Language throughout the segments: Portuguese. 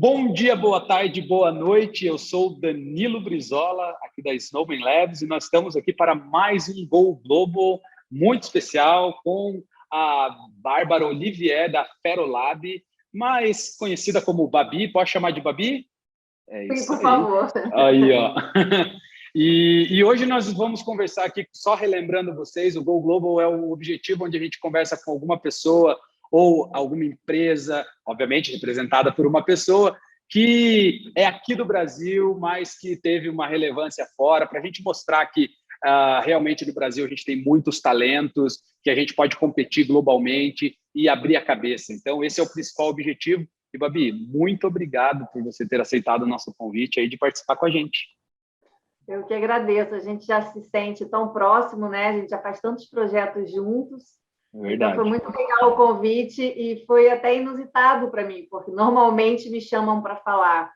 Bom dia, boa tarde, boa noite. Eu sou o Danilo Brizola, aqui da Snowman Labs, e nós estamos aqui para mais um Go Global muito especial com a Bárbara Olivier, da Ferolab, mais conhecida como Babi. Pode chamar de Babi? É Sim, isso por aí. favor. Aí, ó. E hoje nós vamos conversar aqui, só relembrando vocês, o Go Global é o objetivo onde a gente conversa com alguma pessoa ou alguma empresa, obviamente representada por uma pessoa, que é aqui do Brasil, mas que teve uma relevância fora, para a gente mostrar que realmente no Brasil a gente tem muitos talentos, que a gente pode competir globalmente e abrir a cabeça. Então, esse é o principal objetivo. E, Babi, muito obrigado por você ter aceitado o nosso convite aí de participar com a gente. Eu que agradeço. A gente já se sente tão próximo, né? A gente já faz tantos projetos juntos. Verdade. Então, foi muito legal o convite e foi até inusitado para mim, porque normalmente me chamam para falar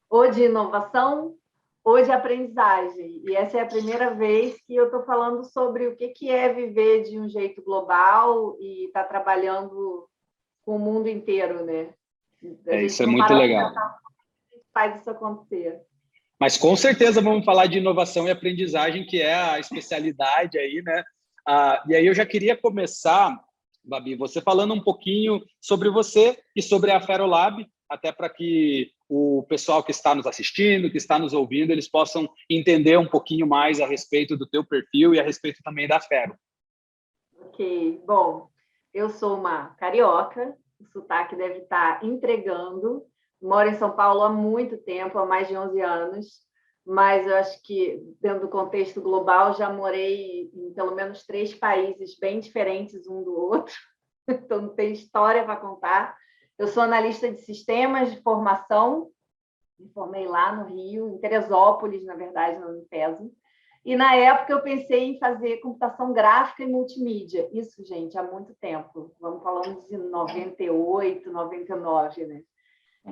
ou de inovação ou de aprendizagem. E essa é a primeira vez que eu estou falando sobre o que é viver de um jeito global e estar trabalhando com o mundo inteiro, né? Isso é muito legal. Faz isso acontecer. Mas com certeza vamos falar de inovação e aprendizagem, que é a especialidade aí, né? E aí eu já queria começar, Babi, você falando um pouquinho sobre você e sobre a Ferolab, até para que o pessoal que está nos assistindo, que está nos ouvindo, eles possam entender um pouquinho mais a respeito do teu perfil e a respeito também da Fero. Ok, bom, eu sou uma carioca, o sotaque deve estar entregando. Moro em São Paulo há muito tempo, há mais de 11 anos, mas eu acho que, dentro do contexto global, já morei em pelo menos 3 países bem diferentes um do outro, então não tem história para contar. Eu sou analista de sistemas de formação, me formei lá no Rio, em Teresópolis, na verdade, na Unifesm. E, na época, eu pensei em fazer computação gráfica e multimídia. Isso, gente, há muito tempo. Vamos falando de 98, 99, né?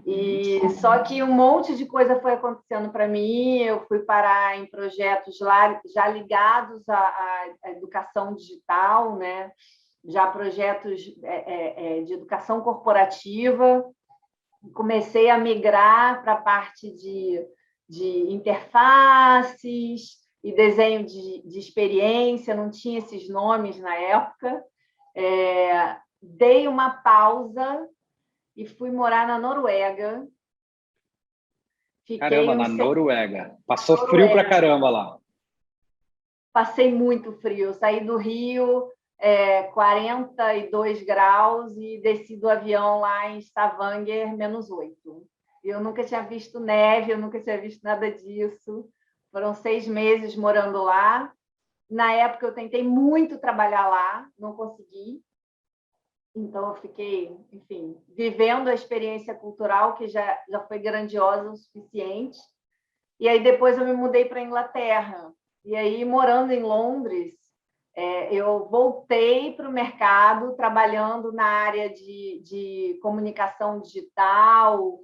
E só que um monte de coisa foi acontecendo para mim. Eu fui parar em projetos lá, já ligados à educação digital, né? Já projetos de educação corporativa. Comecei a migrar para a parte de interfaces e desenho de experiência, não tinha esses nomes na época. Dei uma pausa e fui morar na Noruega. Caramba, na Noruega. Passou frio pra caramba lá. Passei muito frio. Eu saí do Rio, 42 graus, e desci do avião lá em Stavanger, -8. Eu nunca tinha visto neve, eu nunca tinha visto nada disso. Foram 6 meses morando lá. Na época, eu tentei muito trabalhar lá, não consegui. Então, eu fiquei, enfim, vivendo a experiência cultural, que já foi grandiosa o suficiente. E aí, depois, eu me mudei para a Inglaterra. E aí, morando em Londres, eu voltei para o mercado, trabalhando na área de comunicação digital,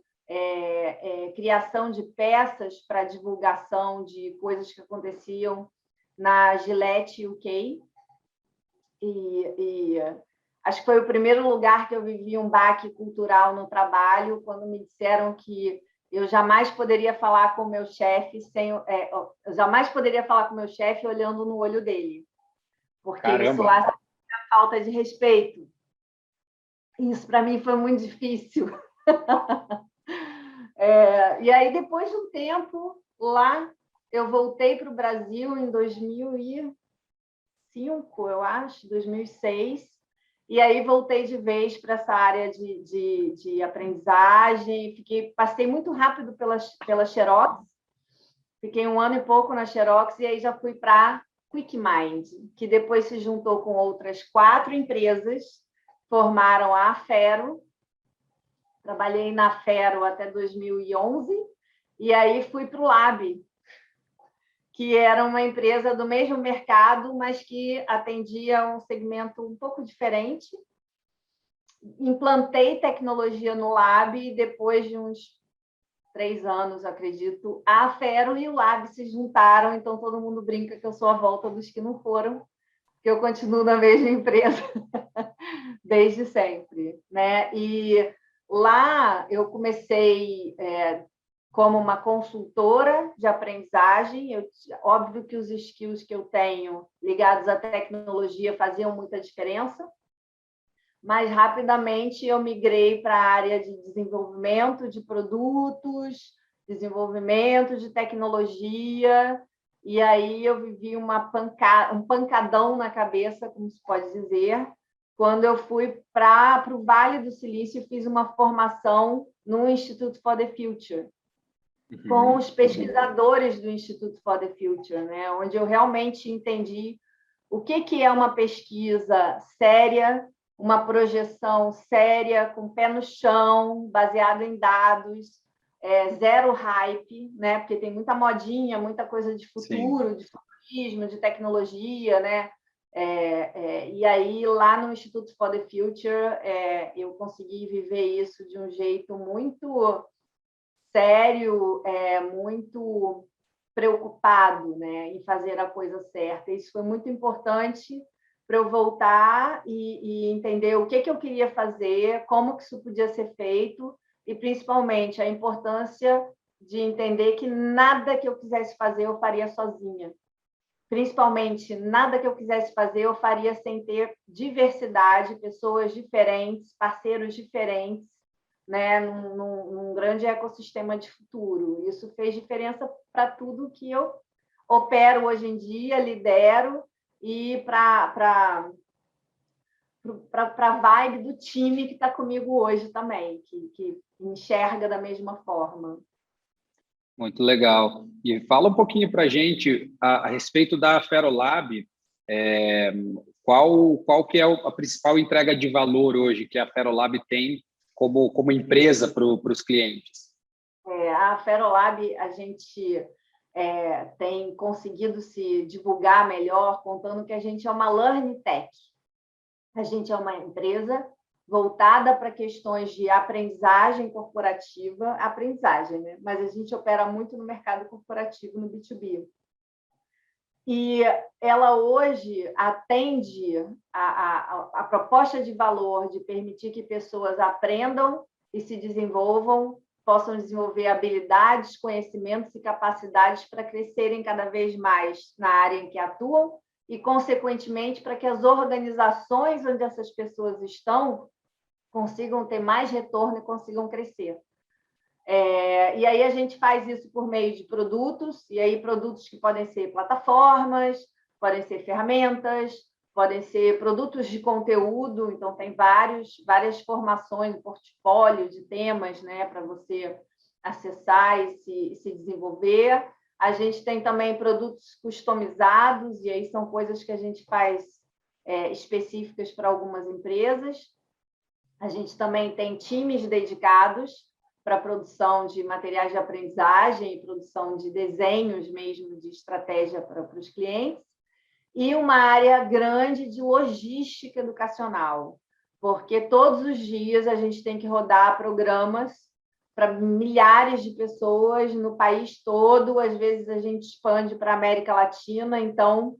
criação de peças para divulgação de coisas que aconteciam na Gillette UK. E acho que foi o primeiro lugar que eu vivi um baque cultural no trabalho, quando me disseram que eu jamais poderia falar com o meu chefe eu jamais poderia falar com o meu chefe olhando no olho dele, porque Caramba. isso lá é falta de respeito. Isso para mim foi muito difícil. E aí, depois de um tempo lá, eu voltei para o Brasil em 2005, eu acho, 2006. E aí voltei de vez para essa área de aprendizagem. Passei muito rápido pela Xerox. Fiquei 1 ano e pouco na Xerox e aí já fui para QuickMind, que depois se juntou com outras 4 empresas, formaram a Fero. Trabalhei na Fero até 2011 e aí fui para o Lab, que era uma empresa do mesmo mercado, mas que atendia um segmento um pouco diferente. Implantei tecnologia no Lab e depois de uns 3 anos, acredito, a Fero e o Lab se juntaram, então todo mundo brinca que eu sou a volta dos que não foram, que eu continuo na mesma empresa desde sempre, né? E Lá eu comecei como uma consultora de aprendizagem. Óbvio que os skills que eu tenho ligados à tecnologia faziam muita diferença, mas rapidamente eu migrei para a área de desenvolvimento de produtos, desenvolvimento de tecnologia, e aí eu vivi um pancadão na cabeça, como se pode dizer, quando eu fui para o Vale do Silício e fiz uma formação no Institute for the Future, com os pesquisadores do Institute for the Future, né? Onde eu realmente entendi o que é uma pesquisa séria, uma projeção séria, com pé no chão, baseada em dados, zero hype, né? Porque tem muita modinha, muita coisa de futuro, de futurismo, de tecnologia, né? E aí, lá no Institute for the Future, eu consegui viver isso de um jeito muito sério, muito preocupado, né, em fazer a coisa certa. Isso foi muito importante para eu voltar e entender o que eu queria fazer, como que isso podia ser feito e, principalmente, a importância de entender que nada que eu quisesse fazer eu faria sozinha. Principalmente, nada que eu quisesse fazer eu faria sem ter diversidade, pessoas diferentes, parceiros diferentes, né, num grande ecossistema de futuro. Isso fez diferença para tudo que eu opero hoje em dia, lidero, e para a vibe do time que está comigo hoje também, que enxerga da mesma forma. Muito legal. E fala um pouquinho para a gente a respeito da Ferolab. Qual que é a principal entrega de valor hoje que a Ferolab tem como empresa para os clientes? A Ferolab, a gente tem conseguido se divulgar melhor, contando que a gente é uma Learning Tech. A gente é uma empresa voltada para questões de aprendizagem corporativa, né? Mas a gente opera muito no mercado corporativo, no B2B. E ela hoje atende a proposta de valor de permitir que pessoas aprendam e se desenvolvam, possam desenvolver habilidades, conhecimentos e capacidades para crescerem cada vez mais na área em que atuam e, consequentemente, para que as organizações onde essas pessoas estão consigam ter mais retorno e consigam crescer. E aí a gente faz isso por meio de produtos, e aí produtos que podem ser plataformas, podem ser ferramentas, podem ser produtos de conteúdo, então tem várias formações, portfólio de temas, né, para você acessar e se desenvolver. A gente tem também produtos customizados, e aí são coisas que a gente faz específicas para algumas empresas. A gente também tem times dedicados para a produção de materiais de aprendizagem e produção de desenhos mesmo de estratégia para os clientes, e uma área grande de logística educacional, porque todos os dias a gente tem que rodar programas para milhares de pessoas no país todo, às vezes a gente expande para a América Latina, então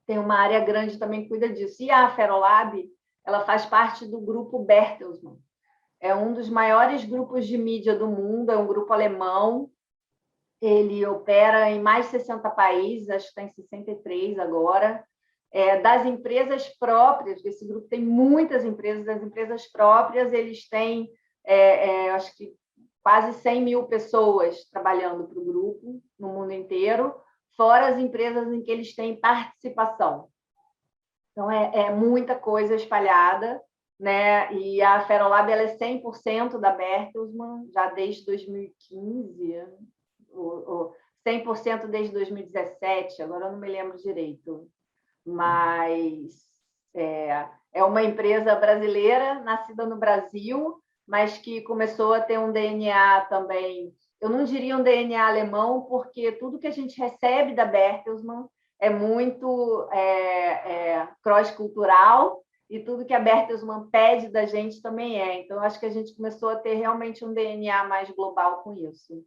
tem uma área grande também que cuida disso. E a Ferolab, ela faz parte do grupo Bertelsmann. É um dos maiores grupos de mídia do mundo, é um grupo alemão. Ele opera em mais de 60 países, acho que está em 63 agora. Das empresas próprias, esse grupo tem muitas empresas, das empresas próprias, eles têm, acho que quase 100 mil pessoas trabalhando para o grupo no mundo inteiro, fora as empresas em que eles têm participação. Então, é muita coisa espalhada, né? E a Ferolab ela é 100% da Bertelsmann, já desde 2015, 100% desde 2017, agora eu não me lembro direito. Mas é uma empresa brasileira, nascida no Brasil, mas que começou a ter um DNA também, eu não diria um DNA alemão, porque tudo que a gente recebe da Bertelsmann é muito cross-cultural, e tudo que a Bertelsmann pede da gente também é. Então, acho que a gente começou a ter realmente um DNA mais global com isso.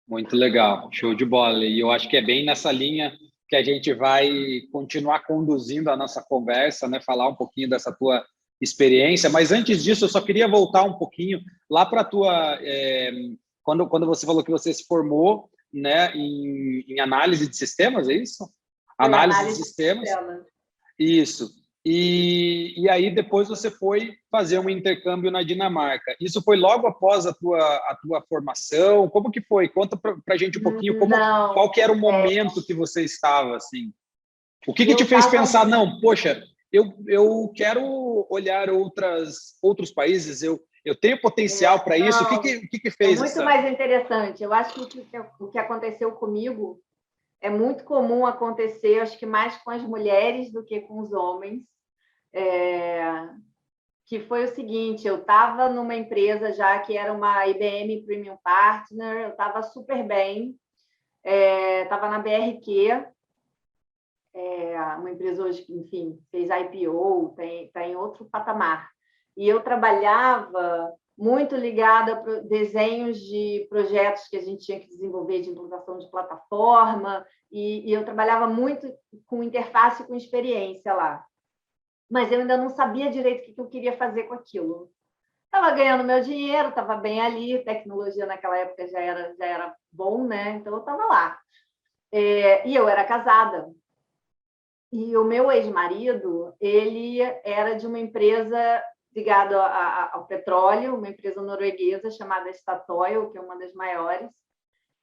Muito legal, show de bola. E eu acho que é bem nessa linha que a gente vai continuar conduzindo a nossa conversa, né? Falar um pouquinho dessa tua experiência, mas antes disso eu só queria voltar um pouquinho lá para a tua... quando você falou que você se formou, né, em análise de sistemas, é isso? Foi Análise de análise de sistemas. sistemas. Isso. E aí depois você foi fazer um intercâmbio na Dinamarca. Isso foi logo após a tua formação? Como que foi? Conta para a gente um pouquinho Não, qual que era o momento que você estava, assim. O que te eu fez estava pensar, não, poxa, eu quero olhar outros países, eu tenho potencial para isso. O que é fez muito essa... mais interessante. Eu acho que o que aconteceu comigo é muito comum acontecer, acho que mais com as mulheres do que com os homens. Que foi o seguinte, eu estava numa empresa já que era uma IBM Premium Partner, eu estava super bem, estava na BRQ, uma empresa hoje que, enfim, fez IPO, está em outro patamar. E eu trabalhava muito ligada para desenhos de projetos que a gente tinha que desenvolver de implantação de plataforma, e eu trabalhava muito com interface e com experiência lá. Mas eu ainda não sabia direito o que eu queria fazer com aquilo. Estava ganhando meu dinheiro, estava bem ali, tecnologia naquela época já era bom, né? Então eu estava lá. E eu era casada. E o meu ex-marido, ele era de uma empresa ligada ao petróleo, uma empresa norueguesa chamada Statoil, que é uma das maiores.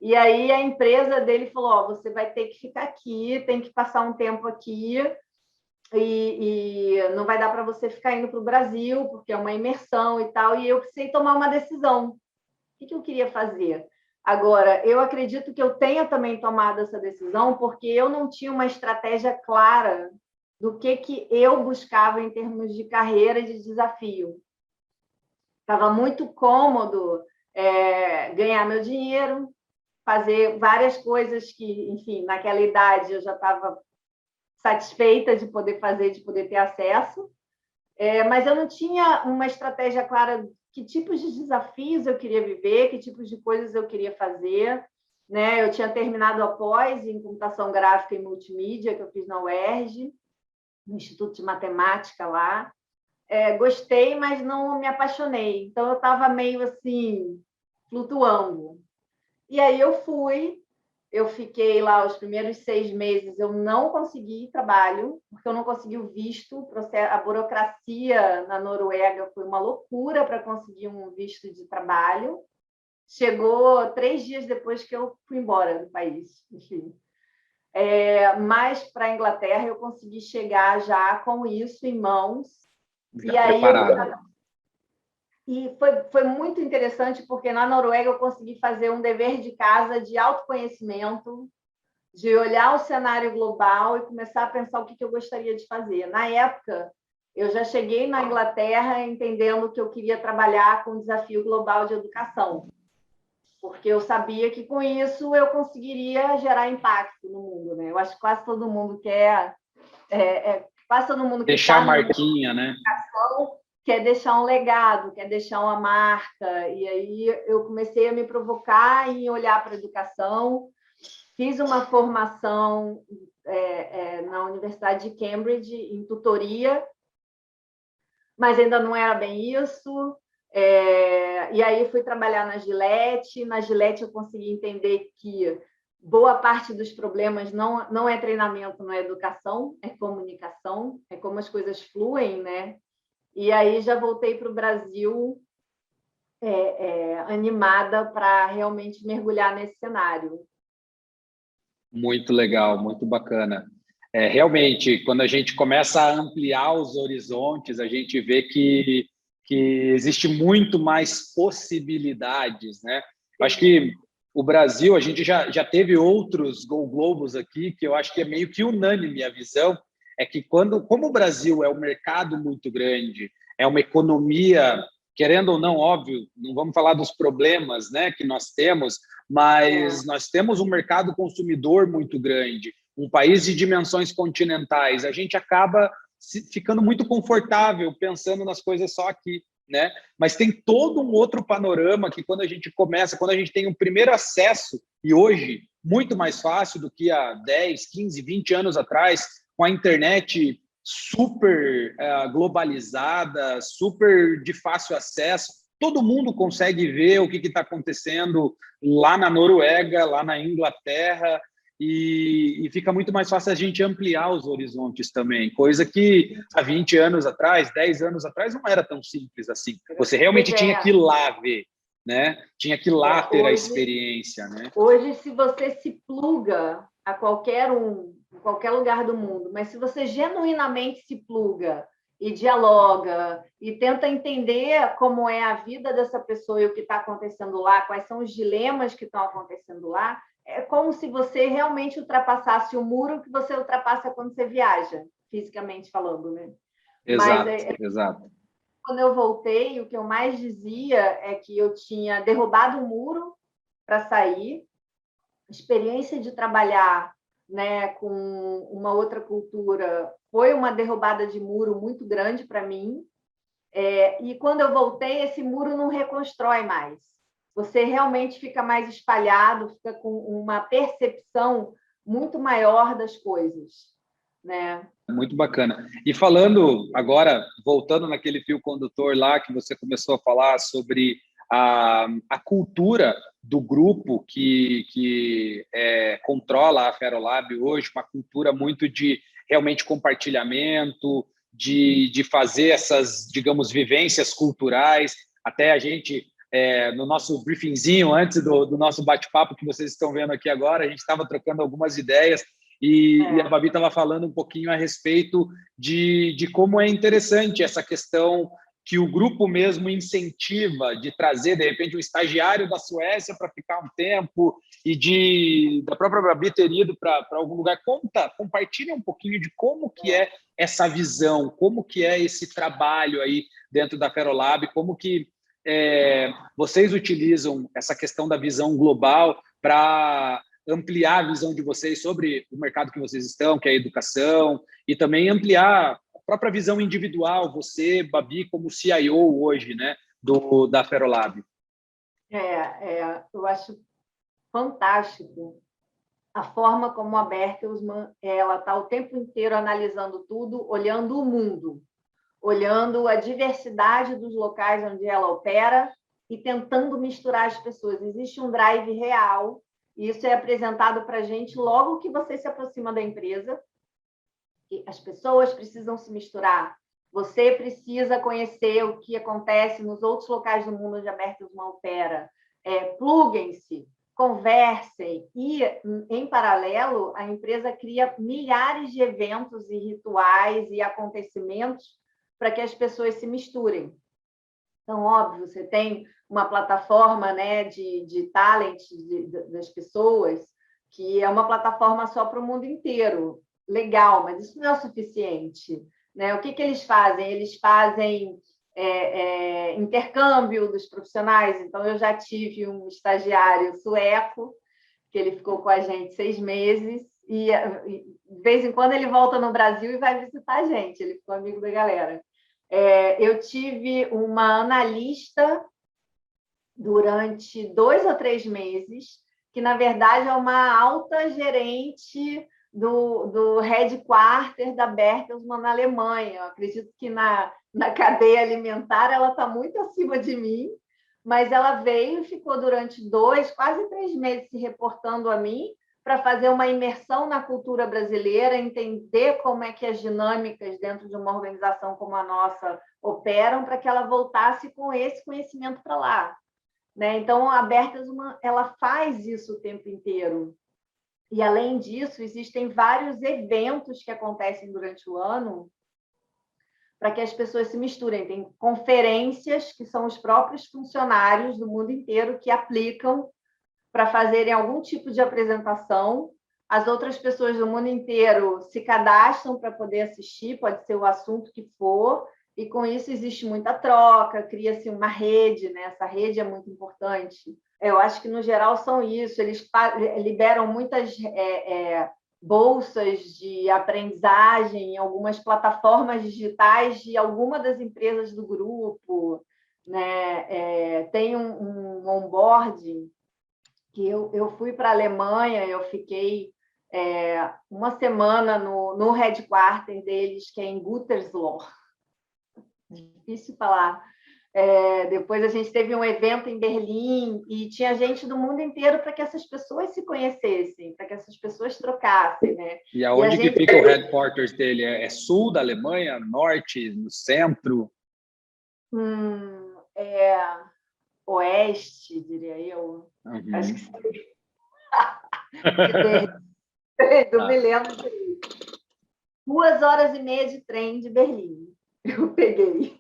E aí a empresa dele falou: você vai ter que ficar aqui, tem que passar um tempo aqui, e não vai dar para você ficar indo para o Brasil, porque é uma imersão e tal. E eu precisei tomar uma decisão. O que eu queria fazer? Agora, eu acredito que eu tenha também tomado essa decisão porque eu não tinha uma estratégia clara do que eu buscava em termos de carreira e de desafio. Estava muito cômodo ganhar meu dinheiro, fazer várias coisas que, enfim, naquela idade eu já estava satisfeita de poder fazer, de poder ter acesso, mas eu não tinha uma estratégia clara que tipos de desafios eu queria viver, que tipos de coisas eu queria fazer, né? Eu tinha terminado a pós em computação gráfica e multimídia, que eu fiz na UERJ, no Instituto de Matemática lá. Gostei, mas não me apaixonei. Então, eu estava meio assim, flutuando. E aí eu fiquei lá os primeiros 6 meses, eu não consegui trabalho, porque eu não consegui o visto. A burocracia na Noruega foi uma loucura para conseguir um visto de trabalho. Chegou 3 dias depois que eu fui embora do país, enfim. Mas para a Inglaterra eu consegui chegar já com isso em mãos. Já preparado. E foi muito interessante, porque na Noruega eu consegui fazer um dever de casa de autoconhecimento, de olhar o cenário global e começar a pensar o que eu gostaria de fazer. Na época, eu já cheguei na Inglaterra entendendo que eu queria trabalhar com o desafio global de educação, porque eu sabia que com isso eu conseguiria gerar impacto no mundo, né? Eu acho que quase todo mundo quer, quase todo mundo que deixar a marquinha, né? Quer deixar um legado, quer deixar uma marca. E aí eu comecei a me provocar em olhar para a educação. Fiz uma formação na Universidade de Cambridge em tutoria, mas ainda não era bem isso. E aí fui trabalhar na Gillette. Na Gillette eu consegui entender que boa parte dos problemas não é treinamento, não é educação, é comunicação, é como as coisas fluem, né? E aí já voltei para o Brasil animada para realmente mergulhar nesse cenário. Muito legal, muito bacana. Realmente, quando a gente começa a ampliar os horizontes, a gente vê que existe muito mais possibilidades, né? Acho que o Brasil, a gente já teve outros Go Globos aqui, que eu acho que é meio que unânime a visão, é que como o Brasil é um mercado muito grande, é uma economia, querendo ou não, óbvio, não vamos falar dos problemas, né, que nós temos, mas nós temos um mercado consumidor muito grande, um país de dimensões continentais, a gente acaba ficando muito confortável pensando nas coisas só aqui, né? Mas tem todo um outro panorama que quando a gente tem um primeiro acesso, e hoje muito mais fácil do que há 10, 15, 20 anos atrás, com a internet super globalizada, super de fácil acesso. Todo mundo consegue ver o que está acontecendo lá na Noruega, lá na Inglaterra, e fica muito mais fácil a gente ampliar os horizontes também, coisa que há 20 anos atrás, 10 anos atrás, não era tão simples assim. Você realmente tinha que ir lá ver, né? Tinha que ir lá ter a experiência, né? Hoje, se você se pluga a em qualquer lugar do mundo, mas se você genuinamente se pluga e dialoga e tenta entender como é a vida dessa pessoa e o que está acontecendo lá, quais são os dilemas que estão acontecendo lá, é como se você realmente ultrapassasse o muro que você ultrapassa quando você viaja, fisicamente falando, né? Exato, exato. Quando eu voltei, o que eu mais dizia é que eu tinha derrubado o muro para sair, experiência de trabalhar, né, com uma outra cultura foi uma derrubada de muro muito grande para mim. E quando eu voltei, esse muro não reconstrói mais. Você realmente fica mais espalhado, fica com uma percepção muito maior das coisas, né? Muito bacana. E falando agora, voltando naquele fio condutor lá que você começou a falar sobre a cultura do grupo que controla a Ferolab hoje, uma cultura muito de realmente compartilhamento, de fazer essas, digamos, vivências culturais. Até a gente, no nosso briefingzinho, antes do nosso bate-papo que vocês estão vendo aqui agora, a gente estava trocando algumas ideias e a Babi estava falando um pouquinho a respeito de como é interessante essa questão que o grupo mesmo incentiva de trazer, de repente, um estagiário da Suécia para ficar um tempo e da própria Babi ter ido para algum lugar. Compartilha um pouquinho de como que é essa visão, como que é esse trabalho aí dentro da Ferolab, como que vocês utilizam essa questão da visão global para ampliar a visão de vocês sobre o mercado que vocês estão, que é a educação, e também ampliar a própria visão individual, você, Babi, como CIO hoje, né, da Ferolab. Eu acho fantástico a forma como a Bertelsmann ela está o tempo inteiro analisando tudo, olhando o mundo, olhando a diversidade dos locais onde ela opera e tentando misturar as pessoas. Existe um drive real, e isso é apresentado para a gente logo que você se aproxima da empresa. E as pessoas precisam se misturar. Você precisa conhecer o que acontece nos outros locais do mundo onde a Bertelsmann opera. Pluguem-se, conversem e, em paralelo, a empresa cria milhares de eventos e rituais e acontecimentos para que as pessoas se misturem. Então, óbvio, você tem uma plataforma, né, de talent das pessoas, que é uma plataforma só para o mundo inteiro. Legal, mas isso não é o suficiente, né? O que eles fazem? Eles fazem intercâmbio dos profissionais. Então, eu já tive um estagiário sueco, que ele ficou com a gente 6 meses, e de vez em quando ele volta no Brasil e vai visitar a gente, ele ficou amigo da galera. Eu tive uma analista durante 2 ou 3 meses, que, na verdade, é uma alta gerente do headquarter da Bertelsmann na Alemanha. Eu acredito que na cadeia alimentar ela está muito acima de mim, mas ela veio e ficou durante 2, quase 3 meses se reportando a mim para fazer uma imersão na cultura brasileira, entender como é que as dinâmicas dentro de uma organização como a nossa operam, para que ela voltasse com esse conhecimento para lá. Né? Então, a Bertelsmann ela faz isso o tempo inteiro. E, além disso, existem vários eventos que acontecem durante o ano para que as pessoas se misturem. Tem conferências que são os próprios funcionários do mundo inteiro que aplicam para fazerem algum tipo de apresentação. As outras pessoas do mundo inteiro se cadastram para poder assistir, pode ser o assunto que for, e com isso existe muita troca, cria-se uma rede, né? Essa rede é muito importante. Eu acho que, no geral, são isso. Eles liberam muitas bolsas de aprendizagem em algumas plataformas digitais de alguma das empresas do grupo, né? Tem um onboarding que eu fui para a Alemanha, eu fiquei uma semana no headquarter deles, que é em Gütersloh. Difícil falar. Depois a gente teve um evento em Berlim e tinha gente do mundo inteiro para que essas pessoas se conhecessem, para que essas pessoas trocassem, né? E aonde que fica o headquarters dele? É sul da Alemanha, norte, no centro? Oeste, diria eu. Uhum. Acho que sim. Não me lembro. 2 horas e meia de trem de Berlim. Eu peguei.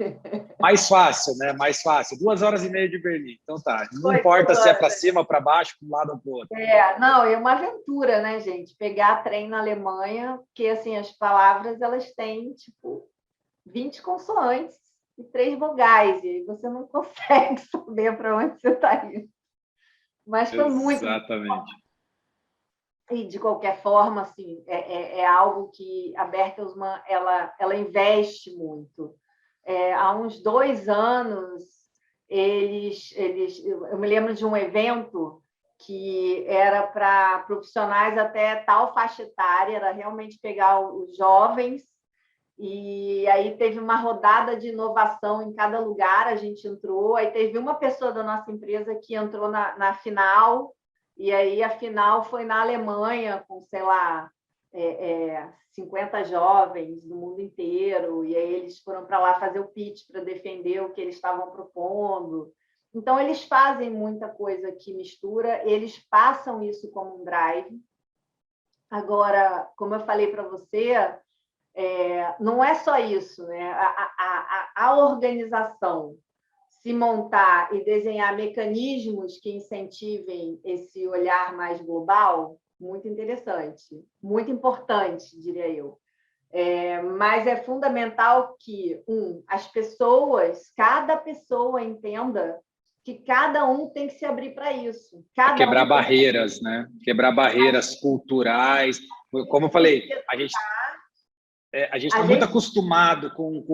Mais fácil, né? Mais fácil. 2 horas e meia de Berlim. Então tá. Não Foi importa se é para cima, para baixo, para um lado ou para o outro. Não, é uma aventura, né, gente? Pegar trem na Alemanha, porque assim, as palavras elas têm tipo 20 consoantes e 3 vogais, e aí você não consegue saber para onde você está indo. Mas foi muito. Exatamente. E, de qualquer forma, assim, é algo que a Bertelsmann ela investe muito. Há uns 2 anos, eu me lembro de um evento que era para profissionais até tal faixa etária, era realmente pegar os jovens, e aí teve uma rodada de inovação em cada lugar, a gente entrou, aí teve uma pessoa da nossa empresa que entrou na final, e aí a final foi na Alemanha, com, sei lá, 50 jovens do mundo inteiro, e aí eles foram para lá fazer o pitch para defender o que eles estavam propondo. Então, eles fazem muita coisa que mistura, eles passam isso como um drive. Agora, como eu falei para você, não é só isso, né? A organização se montar e desenhar mecanismos que incentivem esse olhar mais global, muito interessante, muito importante, diria eu. Mas é fundamental que, as pessoas, cada pessoa entenda que cada um tem que se abrir para isso. Quebrar barreiras, né? Quebrar barreiras culturais. Como eu falei, a gente está muito acostumado com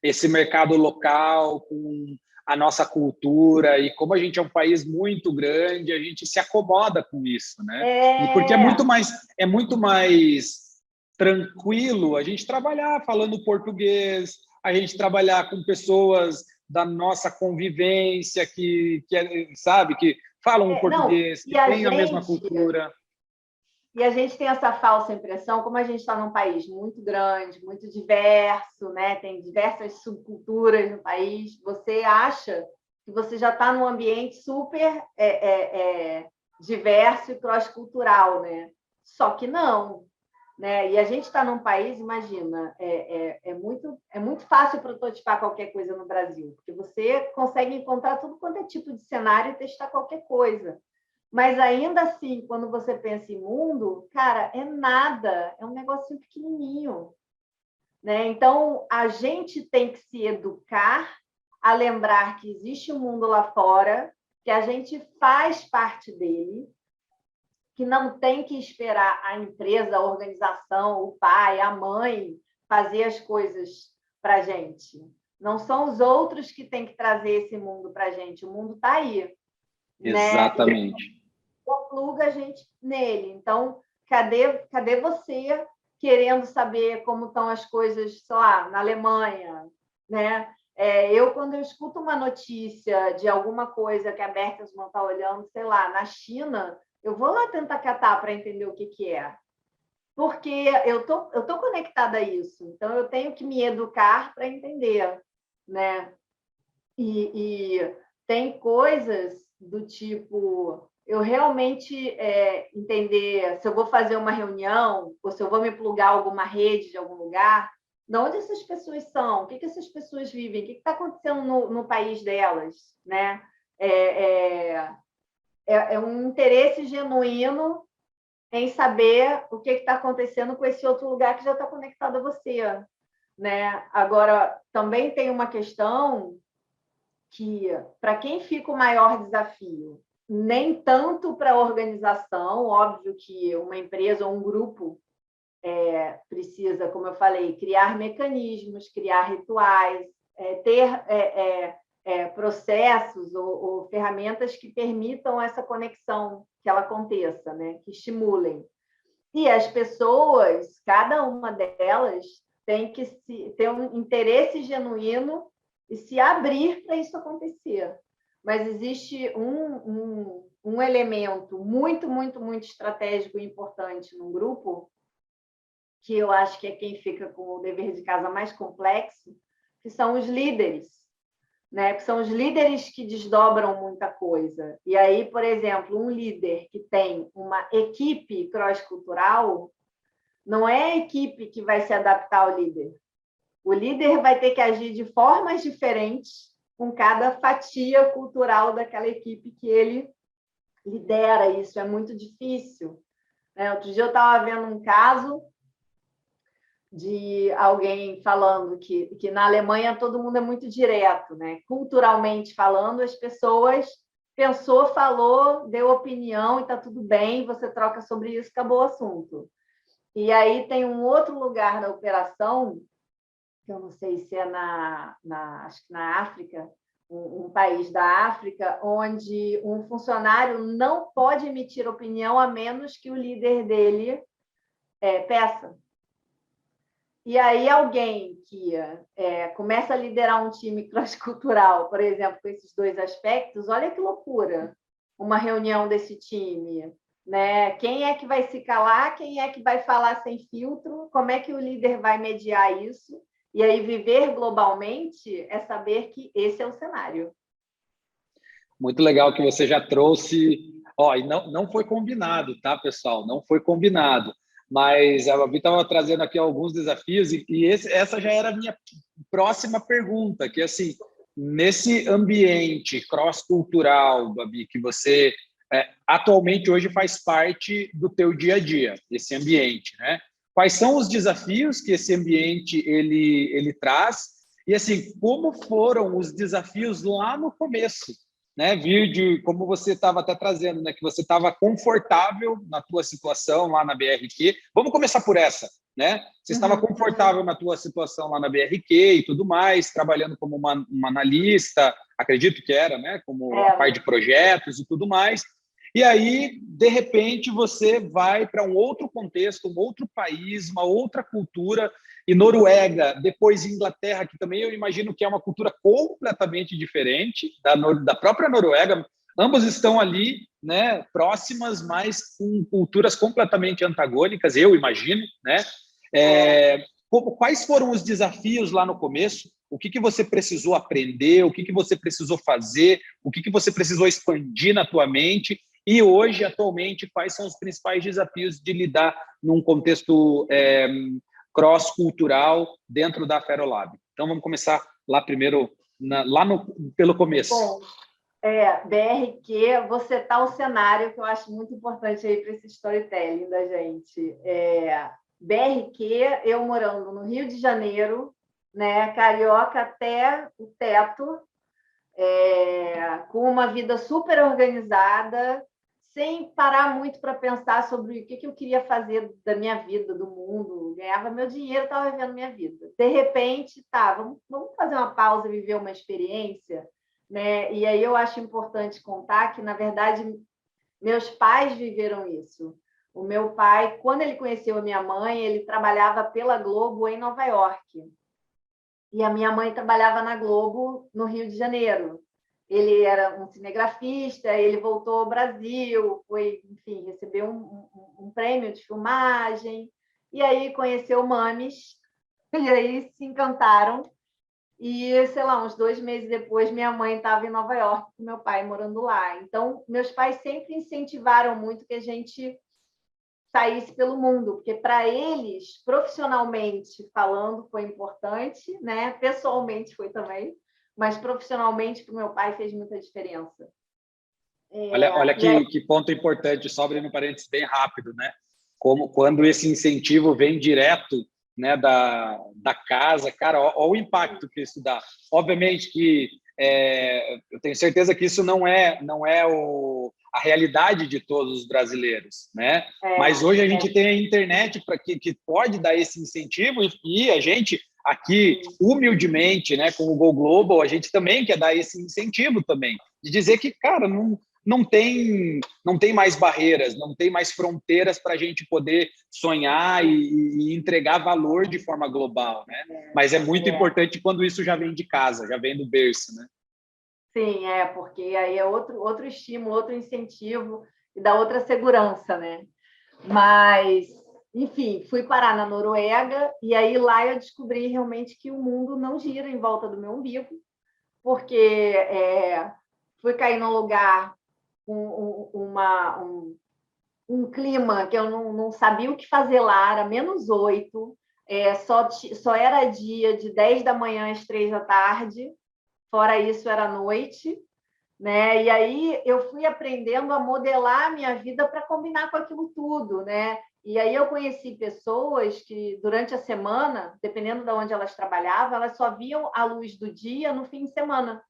esse mercado local, com a nossa cultura, e como a gente é um país muito grande, a gente se acomoda com isso, né? E porque é muito mais tranquilo a gente trabalhar falando português, a gente trabalhar com pessoas da nossa convivência sabe, que falam português, que têm a mesma cultura. E a gente tem essa falsa impressão, como a gente está num país muito grande, muito diverso, né? Tem diversas subculturas no país, você acha que você já está num ambiente super diverso e cross-cultural, né? Só que não. Né? E a gente está num país, imagina, é muito fácil prototipar qualquer coisa no Brasil, porque você consegue encontrar tudo quanto é tipo de cenário e testar qualquer coisa. Mas ainda assim, quando você pensa em mundo, cara, é nada, é um negocinho pequenininho. Né? Então, a gente tem que se educar a lembrar que existe um mundo lá fora, que a gente faz parte dele, que não tem que esperar a empresa, a organização, o pai, a mãe fazer as coisas para a gente. Não são os outros que têm que trazer esse mundo para a gente. O mundo está aí. Exatamente. Né? Pluga a gente nele. Então, cadê você querendo saber como estão as coisas, sei lá, na Alemanha? Né? Quando eu escuto uma notícia de alguma coisa que a Bertelsmann está olhando, sei lá, na China, eu vou lá tentar catar para entender o que é. Porque eu tô conectada a isso. Então, eu tenho que me educar para entender. Né? E tem coisas do tipo... Eu realmente entender se eu vou fazer uma reunião ou se eu vou me plugar alguma rede de algum lugar, de onde essas pessoas são, o que essas pessoas vivem, o que está acontecendo no país delas. Né? É um interesse genuíno em saber o que está acontecendo com esse outro lugar que já está conectado a você. Né? Agora, também tem uma questão que, para quem fica o maior desafio, nem tanto para a organização, óbvio que uma empresa ou um grupo precisa, como eu falei, criar mecanismos, criar rituais, ter processos ou ferramentas que permitam essa conexão, que ela aconteça, né? Que estimulem. E as pessoas, cada uma delas, tem que ter um interesse genuíno e se abrir para isso acontecer. Mas existe um elemento muito, muito, muito estratégico e importante num grupo, que eu acho que é quem fica com o dever de casa mais complexo, que são os líderes, né? Que são os líderes que desdobram muita coisa. E aí, por exemplo, um líder que tem uma equipe cross-cultural, não é a equipe que vai se adaptar ao líder. O líder vai ter que agir de formas diferentes com cada fatia cultural daquela equipe que ele lidera. Isso é muito difícil. Outro dia eu estava vendo um caso de alguém falando que na Alemanha todo mundo é muito direto, né? Culturalmente falando, as pessoas pensou, falou, deu opinião e está tudo bem, você troca sobre isso, acabou o assunto. E aí tem um outro lugar da operação, que eu não sei se é acho que na África, um país da África, onde um funcionário não pode emitir opinião a menos que o líder dele peça. E aí alguém que começa a liderar um time cross-cultural, por exemplo, com esses dois aspectos, olha que loucura, uma reunião desse time, né? Quem é que vai se calar, quem é que vai falar sem filtro, como é que o líder vai mediar isso? E aí viver globalmente é saber que esse é o cenário. Muito legal que você já trouxe. Ó, e não foi combinado, tá, pessoal? Não foi combinado. Mas a Babi estava trazendo aqui alguns desafios e essa já era a minha próxima pergunta, que assim, nesse ambiente cross-cultural, Babi, que você atualmente hoje faz parte do teu dia a dia, esse ambiente, né? Quais são os desafios que esse ambiente ele traz e assim, como foram os desafios lá no começo? Né, vídeo, como você estava até trazendo, né, que você estava confortável na tua situação lá na BRQ. Vamos começar por essa, né? Você estava confortável na tua situação lá na BRQ e tudo mais, trabalhando como uma analista, acredito que era, né, como a parte de projetos e tudo mais. E aí, de repente, você vai para um outro contexto, um outro país, uma outra cultura, e Noruega, depois Inglaterra, que também eu imagino que é uma cultura completamente diferente da própria Noruega. Ambos estão ali, né, próximas, mas com culturas completamente antagônicas, eu imagino, né? Quais foram os desafios lá no começo? O que você precisou aprender? O que você precisou fazer? O que você precisou expandir na tua mente? E hoje, atualmente, quais são os principais desafios de lidar num contexto cross-cultural dentro da Ferolab? Então, vamos começar lá primeiro, pelo começo. Bom, BRQ, você tá o cenário que eu acho muito importante aí para esse storytelling da gente. BRQ, eu morando no Rio de Janeiro, né, carioca até o teto, com uma vida super organizada, sem parar muito para pensar sobre o que eu queria fazer da minha vida, do mundo. Ganhava meu dinheiro, estava vivendo minha vida. De repente, vamos fazer uma pausa e viver uma experiência, né? E aí eu acho importante contar que, na verdade, meus pais viveram isso. O meu pai, quando ele conheceu a minha mãe, ele trabalhava pela Globo em Nova York. E a minha mãe trabalhava na Globo, no Rio de Janeiro. Ele era um cinegrafista, ele voltou ao Brasil, enfim, recebeu um prêmio de filmagem, e aí conheceu Mames, e aí se encantaram. E, sei lá, uns 2 meses depois, minha mãe estava em Nova York, com meu pai morando lá. Então, meus pais sempre incentivaram muito que a gente saísse pelo mundo, porque para eles, profissionalmente falando, foi importante, né? Pessoalmente foi também, mas profissionalmente para o meu pai fez muita diferença. Olha que ponto importante, só abrindo um parênteses bem rápido, né? Quando esse incentivo vem direto, né, da casa, cara, olha o impacto que isso dá. Obviamente que eu tenho certeza que isso não é a realidade de todos os brasileiros, né? Mas hoje a gente tem a internet que pode dar esse incentivo e a gente aqui, humildemente, né, com o Go Global, a gente também quer dar esse incentivo também, de dizer que, cara, não tem mais barreiras, não tem mais fronteiras para a gente poder sonhar e entregar valor de forma global, né? Mas é muito importante quando isso já vem de casa, já vem do berço, né? Sim, porque aí é outro estímulo, outro incentivo e dá outra segurança, né? Mas, enfim, fui parar na Noruega e aí lá eu descobri realmente que o mundo não gira em volta do meu umbigo, porque fui cair num lugar com um clima que eu não sabia o que fazer lá, era -8, só era dia de 10 da manhã às 3 da tarde, fora isso era noite, né? E aí eu fui aprendendo a modelar a minha vida para combinar com aquilo tudo, né? E aí eu conheci pessoas que durante a semana, dependendo de onde elas trabalhavam, elas só viam a luz do dia no fim de semana.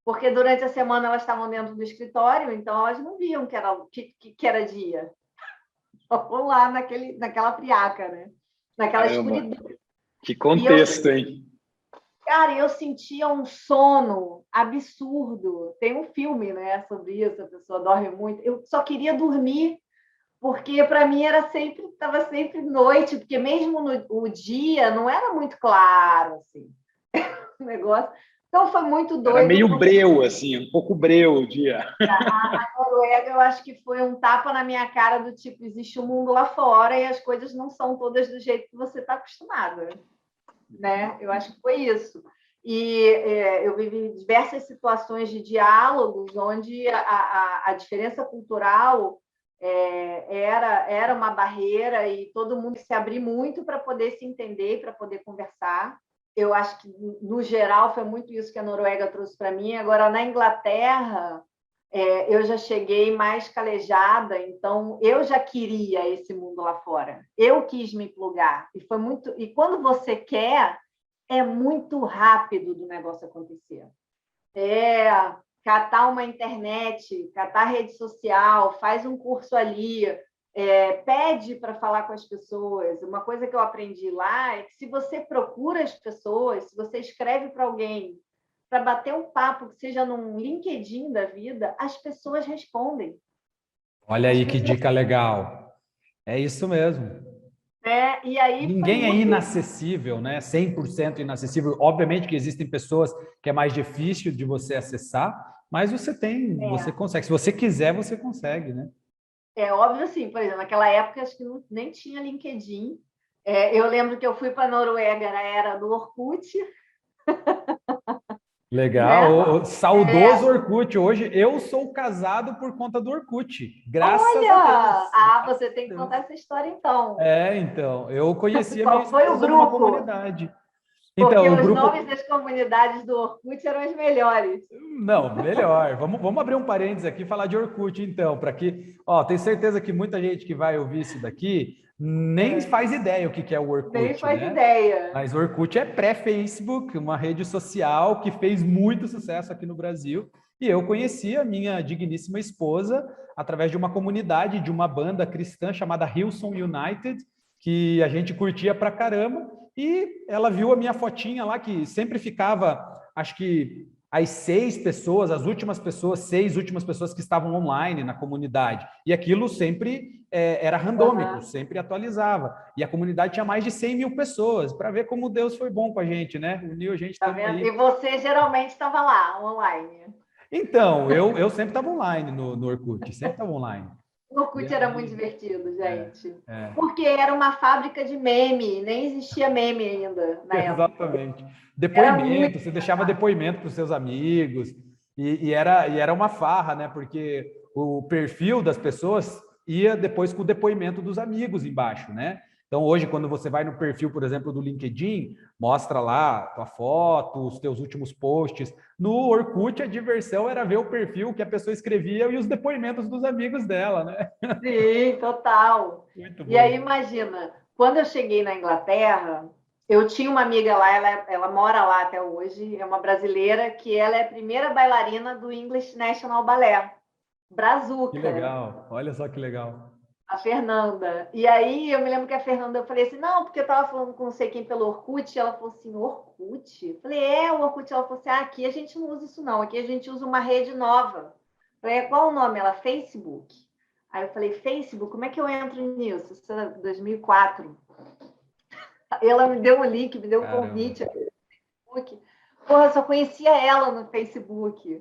Porque durante a semana elas estavam dentro do escritório, então elas não viam que era dia. Vamos lá naquela friaca, né? Naquela Caramba, escuridão. que contexto, hein? Cara, eu sentia um sono absurdo. Tem um filme, né, sobre isso, a pessoa dorme muito. Eu só queria dormir, porque para mim estava sempre noite, porque mesmo o dia não era muito claro, assim, o negócio. Então foi muito Era doido. meio breu, assim, um pouco breu o dia. A Noruega, eu acho que foi um tapa na minha cara do tipo, existe um mundo lá fora e as coisas não são todas do jeito que você está acostumado, né? Eu acho que foi isso. E eu vivi diversas situações de diálogos onde a diferença cultural era uma barreira e todo mundo se abrir muito para poder se entender, para poder conversar. Eu acho que, no geral, foi muito isso que a Noruega trouxe para mim. Agora, na Inglaterra, eu já cheguei mais calejada, então eu já queria esse mundo lá fora. Eu quis me plugar. E foi muito. E quando você quer, é muito rápido do negócio acontecer. Catar uma internet, catar rede social, faz um curso ali, pede para falar com as pessoas. Uma coisa que eu aprendi lá é que se você procura as pessoas, se você escreve para alguém para bater um papo, que seja num LinkedIn da vida, as pessoas respondem. Olha aí que dica legal. É isso mesmo. E aí foi Ninguém é muito... inacessível, né? 100% inacessível. Obviamente que existem pessoas que é mais difícil de você acessar, mas você consegue. Se você quiser, você consegue, né? É óbvio, assim, por exemplo, naquela época acho que nem tinha LinkedIn. Eu lembro que eu fui para a Noruega na era do Orkut. Legal. Né? O saudoso Orkut. Hoje eu sou casado por conta do Orkut. Graças a Deus. Olha! Você tem que contar essa história, então. Então, eu conheci a minha Qual foi o esposa numa grupo? comunidade. Porque Então, o os grupo. nomes das comunidades do Orkut eram os melhores. Não, melhor. Vamos abrir um parênteses aqui e falar de Orkut, então, para que. Tenho certeza que muita gente que vai ouvir isso daqui nem faz ideia o que é o Orkut, Nem faz né? ideia. Mas o Orkut é pré-Facebook, uma rede social que fez muito sucesso aqui no Brasil. E eu conheci a minha digníssima esposa através de uma comunidade, de uma banda cristã chamada Hillsong United, que a gente curtia pra caramba. E ela viu a minha fotinha lá, que sempre ficava, acho que as 6 pessoas, as últimas pessoas, 6 últimas pessoas que estavam online na comunidade. E aquilo sempre era randômico, sempre atualizava. E a comunidade tinha mais de 100 mil pessoas, para ver como Deus foi bom com a gente, né? Uniu a gente também. Aí. E você geralmente estava lá, online. Então, eu sempre estava online no Orkut, sempre estava online. O Orkut era muito divertido, gente. É. Porque era uma fábrica de meme, nem existia meme ainda na época. Exatamente. Depoimento, você deixava depoimento para os seus amigos, e era uma farra, né? Porque o perfil das pessoas ia depois com o depoimento dos amigos embaixo, né? Então, hoje, quando você vai no perfil, por exemplo, do LinkedIn, mostra lá tua foto, os teus últimos posts. No Orkut, a diversão era ver o perfil que a pessoa escrevia e os depoimentos dos amigos dela, né? Sim, total. Muito bom. E aí, imagina, quando eu cheguei na Inglaterra, eu tinha uma amiga lá, ela mora lá até hoje, é uma brasileira, que ela é a primeira bailarina do English National Ballet, Brazuca. Que legal, olha só que legal. A Fernanda. E aí eu me lembro que a Fernanda, eu falei assim, não, porque eu estava falando com não sei quem pelo Orkut, e ela falou assim, Orkut? Eu falei, o Orkut. Ela falou assim, aqui a gente não usa isso não, aqui a gente usa uma rede nova, Falei, qual o nome? Ela, Facebook. Aí eu falei, Facebook, como é que eu entro nisso? Isso é 2004. Ela me deu o link, me deu o convite no Facebook. Porra, eu só conhecia ela no Facebook.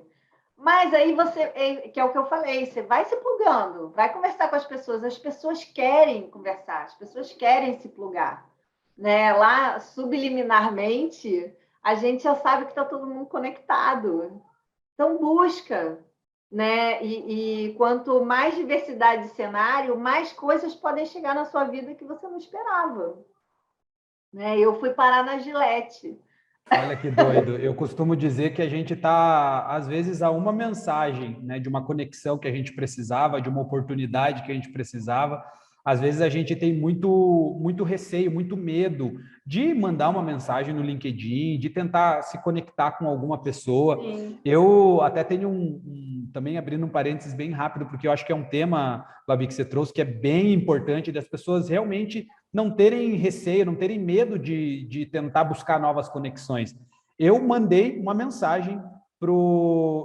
Mas aí você, que é o que eu falei, você vai se plugando, vai conversar com as pessoas querem conversar, as pessoas querem se plugar. Né? Lá, subliminarmente, a gente já sabe que está todo mundo conectado. Então, busca. Né? E quanto mais diversidade de cenário, mais coisas podem chegar na sua vida que você não esperava. Né? Eu fui parar na Gillette. Olha que doido. Eu costumo dizer que a gente está, às vezes, a uma mensagem, né, de uma conexão que a gente precisava, de uma oportunidade que a gente precisava. Às vezes a gente tem muito receio, muito medo de mandar uma mensagem no LinkedIn, de tentar se conectar com alguma pessoa. Sim. Eu até tenho também abrindo um parênteses bem rápido, porque eu acho que é um tema, Babi, que você trouxe, que é bem importante das pessoas realmente não terem receio, não terem medo de tentar buscar novas conexões. Eu mandei uma mensagem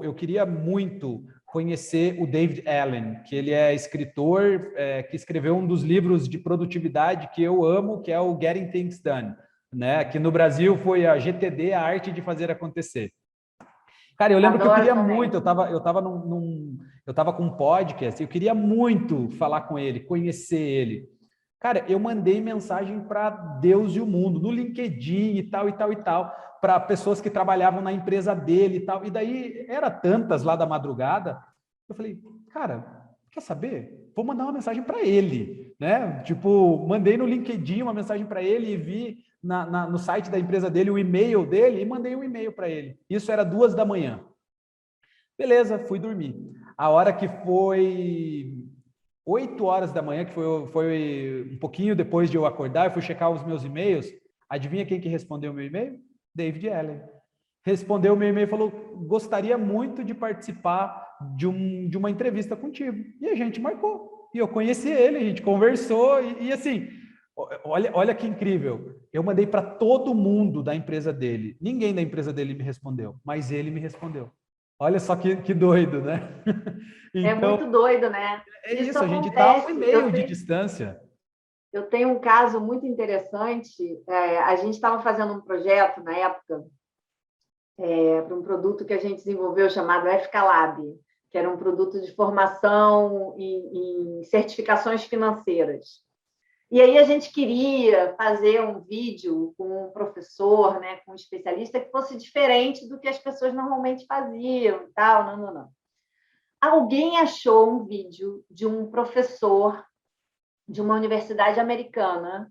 eu queria muito conhecer o David Allen, que ele é escritor, que escreveu um dos livros de produtividade que eu amo, que é o Getting Things Done, né? Aqui no Brasil foi a GTD, a arte de fazer acontecer. Cara, eu lembro que eu queria muito, eu tava com um podcast, eu queria muito falar com ele, conhecer ele. Cara, eu mandei mensagem para Deus e o mundo, no LinkedIn e tal, para pessoas que trabalhavam na empresa dele e tal. E daí, era tantas lá da madrugada, eu falei, cara, quer saber? Vou mandar uma mensagem para ele, né? Tipo, mandei no LinkedIn uma mensagem para ele e vi no site da empresa dele o e-mail dele e mandei um e-mail para ele. Isso era 2 da manhã. Beleza, fui dormir. A hora que foi 8 horas da manhã, que foi um pouquinho depois de eu acordar, eu fui checar os meus e-mails. Adivinha quem que respondeu o meu e-mail? David Allen. Respondeu o meu e-mail e falou, gostaria muito de participar de uma entrevista contigo. E a gente marcou. E eu conheci ele, a gente conversou e assim, olha que incrível. Eu mandei para todo mundo da empresa dele. Ninguém da empresa dele me respondeu, mas ele me respondeu. Olha só que doido, né? Então, é muito doido, né? É isso, a gente está a 1 e-mail de distância. Eu tenho um caso muito interessante. A gente estava fazendo um projeto na época para um produto que a gente desenvolveu chamado FKLab, que era um produto de formação em certificações financeiras. E aí a gente queria fazer um vídeo com um professor, né, com um especialista que fosse diferente do que as pessoas normalmente faziam e tal, não. Alguém achou um vídeo de um professor de uma universidade americana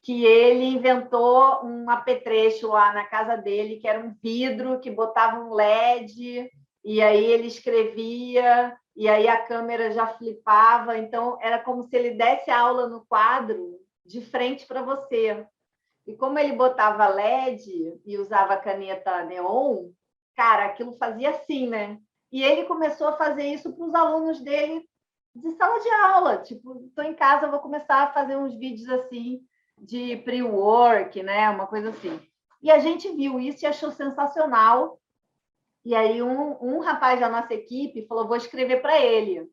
que ele inventou um apetrecho lá na casa dele, que era um vidro que botava um LED, e aí ele escrevia, e aí a câmera já flipava. Então, era como se ele desse aula no quadro de frente para você. E como ele botava LED e usava caneta neon, cara, aquilo fazia assim, né? E ele começou a fazer isso para os alunos dele de sala de aula. Tipo, estou em casa, vou começar a fazer uns vídeos assim de pre-work, né? Uma coisa assim. E a gente viu isso e achou sensacional. E aí um rapaz da nossa equipe falou, vou escrever para ele.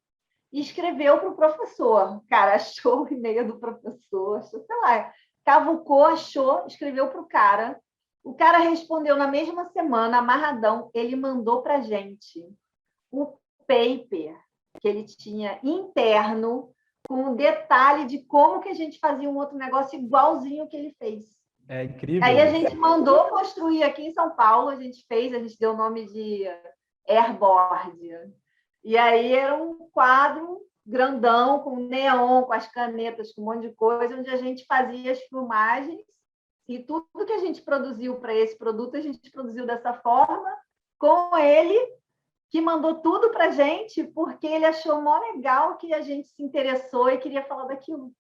E escreveu para o professor. Cara, achou o e-mail do professor, achou, sei lá, cavucou, achou, escreveu para o cara. O cara respondeu na mesma semana, amarradão, ele mandou para a gente o paper que ele tinha interno, com o detalhe de como que a gente fazia um outro negócio igualzinho que ele fez. É incrível. Aí a gente mandou construir aqui em São Paulo, a gente deu o nome de Airboard. E aí era um quadro grandão, com neon, com as canetas, com um monte de coisa, onde a gente fazia as filmagens e tudo que a gente produziu para esse produto, a gente produziu dessa forma, com ele, que mandou tudo para a gente, porque ele achou mó legal que a gente se interessou e queria falar daquilo.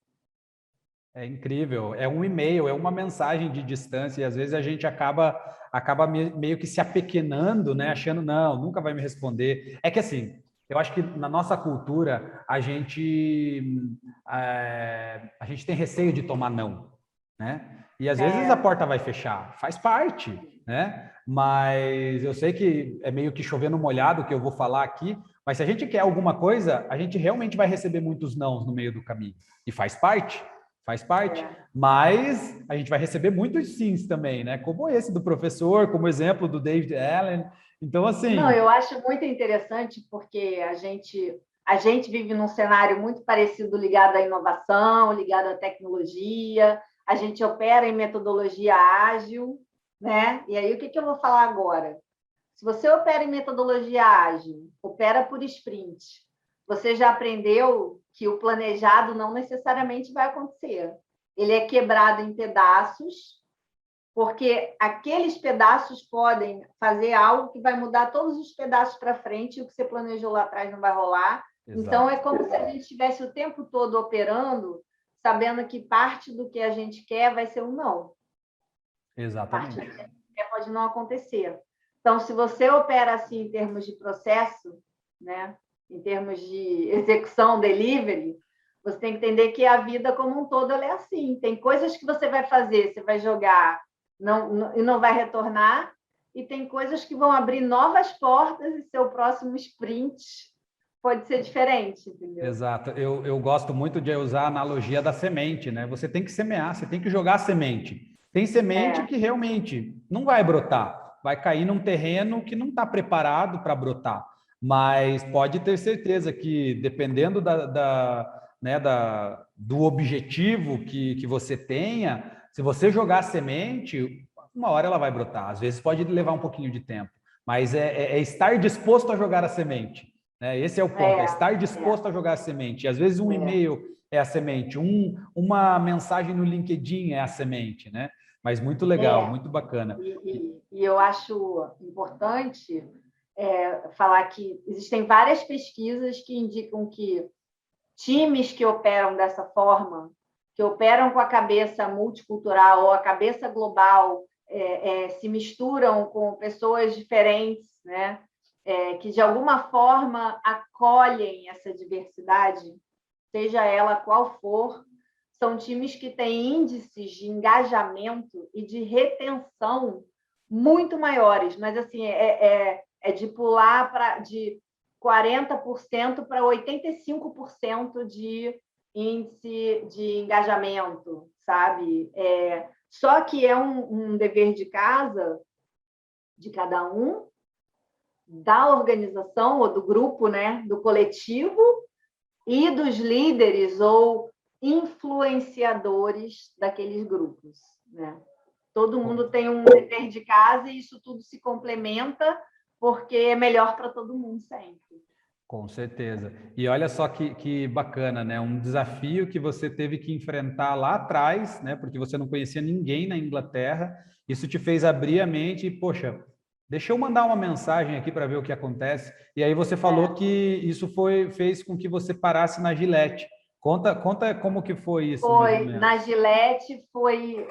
É incrível, é um e-mail, é uma mensagem de distância, e às vezes a gente acaba meio que se apequenando, né? Achando, não, nunca vai me responder. É que assim, eu acho que na nossa cultura, a gente tem receio de tomar não, né? E às vezes a porta vai fechar, faz parte, né? Mas eu sei que é meio que chovendo molhado o que eu vou falar aqui, Mas se a gente quer alguma coisa, a gente realmente vai receber muitos nãos no meio do caminho. E faz parte. Mas a gente vai receber muitos sims também, né? Como esse do professor, como o exemplo do David Allen. Então, assim... Não, eu acho muito interessante porque a gente vive num cenário muito parecido ligado à inovação, ligado à tecnologia, a gente opera em metodologia ágil, né? E aí, o que eu vou falar agora? Se você opera em metodologia ágil, opera por sprint, você já aprendeu que o planejado não necessariamente vai acontecer. Ele é quebrado em pedaços, porque aqueles pedaços podem fazer algo que vai mudar todos os pedaços para frente e o que você planejou lá atrás não vai rolar. Exato. Então, é como se a gente estivesse o tempo todo operando, sabendo que parte do que a gente quer vai ser um não. Exatamente. Parte do que a gente quer pode não acontecer. Então, se você opera assim em termos de processo, né, em termos de execução, delivery, você tem que entender que a vida como um todo ela é assim. Tem coisas que você vai fazer, você vai jogar e não vai retornar, e tem coisas que vão abrir novas portas e seu próximo sprint pode ser diferente, entendeu? Exato. Eu gosto muito de usar a analogia da semente, né? Você tem que semear, você tem que jogar a semente. Tem semente que realmente não vai brotar, vai cair num terreno que não está preparado para brotar, mas pode ter certeza que, dependendo do objetivo que você tenha, se você jogar a semente, uma hora ela vai brotar. Às vezes pode levar um pouquinho de tempo, mas é estar disposto a jogar a semente, né? Esse é o ponto, é estar disposto a jogar a semente. E às vezes um e-mail é a semente, uma mensagem no LinkedIn é a semente, né? Mas muito legal, muito bacana. E eu acho importante falar que existem várias pesquisas que indicam que times que operam dessa forma, que operam com a cabeça multicultural ou a cabeça global, se misturam com pessoas diferentes, né? Que de alguma forma acolhem essa diversidade, seja ela qual for, são times que têm índices de engajamento e de retenção muito maiores, mas assim é de pular de 40% para 85% de índice de engajamento, sabe? Só que é um dever de casa de cada um, da organização ou do grupo, né? Do coletivo e dos líderes ou influenciadores daqueles grupos, né? Todo mundo tem um dever de casa e isso tudo se complementa porque é melhor para todo mundo sempre. Com certeza. E olha só que bacana, né? Um desafio que você teve que enfrentar lá atrás, né? Porque você não conhecia ninguém na Inglaterra. Isso te fez abrir a mente e, poxa, deixa eu mandar uma mensagem aqui para ver o que acontece. E aí você falou que isso fez com que você parasse na Gillette. Conta como que foi isso. Foi, na Gillette foi...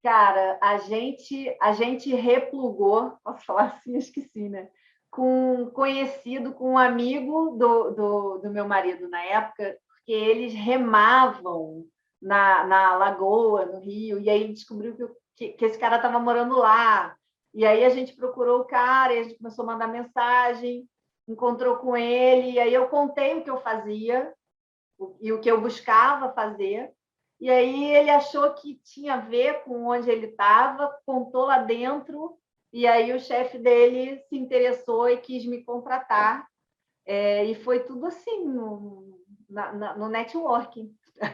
Cara, a gente replugou, posso falar assim, esqueci, né? Com um conhecido, com um amigo do meu marido na época, porque eles remavam na lagoa, no rio, e aí descobriu que esse cara estava morando lá. E aí a gente procurou o cara, e a gente começou a mandar mensagem, encontrou com ele, e aí eu contei o que eu fazia e o que eu buscava fazer. E aí ele achou que tinha a ver com onde ele estava, contou lá dentro, e aí o chefe dele se interessou e quis me contratar. E foi tudo assim, no networking.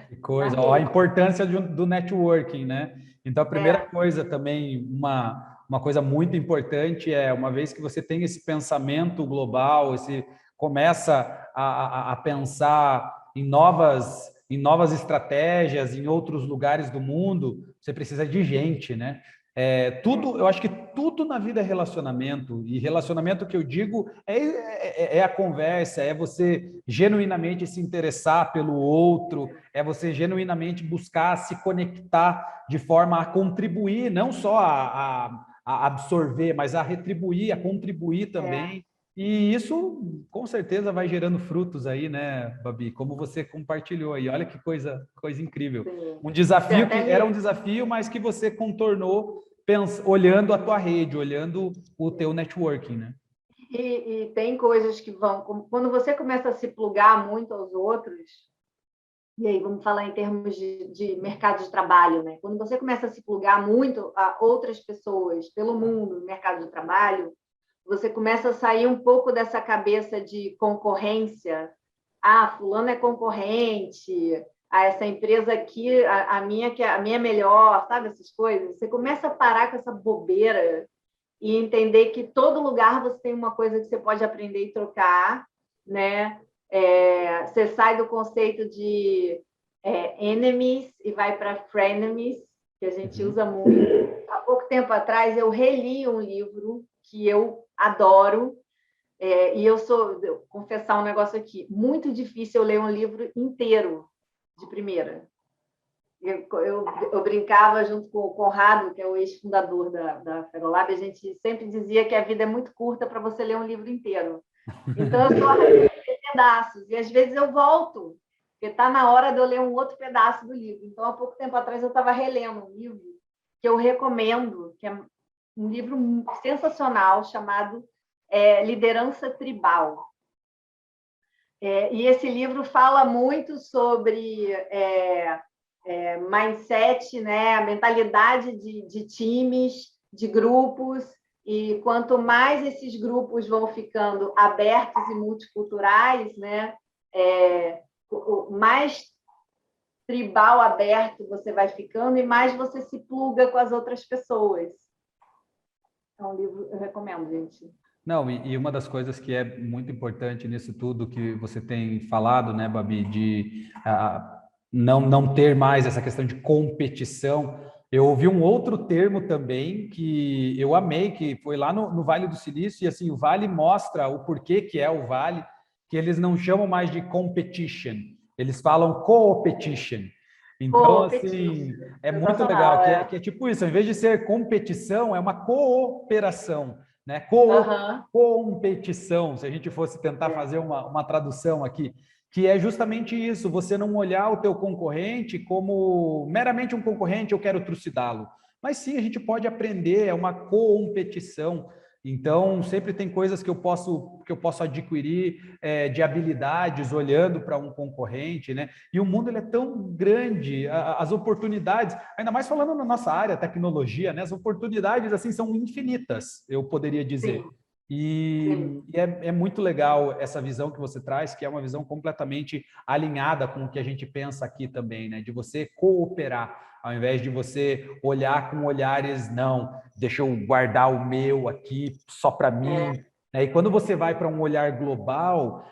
Que coisa, ó, a importância do networking, né? Então, a primeira coisa também, uma coisa muito importante é, uma vez que você tem esse pensamento global, começa a pensar em novas estratégias em outros lugares do mundo, você precisa de gente, né? Eu acho que tudo na vida é relacionamento, e relacionamento que eu digo é a conversa, é você genuinamente se interessar pelo outro, é você genuinamente buscar se conectar de forma a contribuir, não só a absorver, mas a retribuir, a contribuir também. E isso, com certeza, vai gerando frutos aí, né, Babi? Como você compartilhou aí. Olha que coisa incrível. Sim. Um desafio que era um desafio, mas que você contornou olhando a tua rede, olhando o teu networking, né? E tem coisas que vão... Quando você começa a se plugar muito aos outros, e aí vamos falar em termos de mercado de trabalho, né? Quando você começa a se plugar muito a outras pessoas pelo mundo, no mercado de trabalho, você começa a sair um pouco dessa cabeça de concorrência. Ah, fulano é concorrente, ah, essa empresa aqui, a minha é melhor, sabe? Essas coisas. Você começa a parar com essa bobeira e entender que todo lugar você tem uma coisa que você pode aprender e trocar, né? Você sai do conceito de enemies e vai para frenemies, que a gente usa muito. Há pouco tempo atrás, eu reli um livro que eu adoro, e vou confessar um negócio aqui, muito difícil eu ler um livro inteiro de primeira. Eu brincava junto com o Conrado, que é o ex-fundador da Ferolab, a gente sempre dizia que a vida é muito curta para você ler um livro inteiro. Então, eu só arranquei pedaços, e às vezes eu volto, porque está na hora de eu ler um outro pedaço do livro. Então, há pouco tempo atrás, eu estava relendo um livro que eu recomendo, que é um livro sensacional, chamado Liderança Tribal. E esse livro fala muito sobre mindset, né? A mentalidade de times, de grupos, e quanto mais esses grupos vão ficando abertos e multiculturais, né? Mais tribal aberto você vai ficando e mais você se pluga com as outras pessoas. É um livro, eu recomendo, gente. Não, e uma das coisas que é muito importante nisso tudo que você tem falado, né, Babi, de não ter mais essa questão de competição. Eu ouvi um outro termo também que eu amei, que foi lá no Vale do Silício, e assim, o Vale mostra o porquê que é o Vale, que eles não chamam mais de competition, eles falam co-opetition. Então, assim, é muito legal, que é tipo isso, ao invés de ser competição, é uma cooperação, né? Competição, se a gente fosse tentar fazer uma tradução aqui, que é justamente isso, você não olhar o teu concorrente como meramente um concorrente, eu quero trucidá-lo. Mas sim, a gente pode aprender, é uma competição. Então, sempre tem coisas que eu posso adquirir de habilidades olhando para um concorrente, né? E o mundo ele é tão grande, as oportunidades, ainda mais falando na nossa área, tecnologia, né? As oportunidades assim são infinitas, eu poderia dizer. Sim. E é muito legal essa visão que você traz, que é uma visão completamente alinhada com o que a gente pensa aqui também, né? De você cooperar, ao invés de você olhar com olhares, não, deixa eu guardar o meu aqui só para mim. E quando você vai para um olhar global,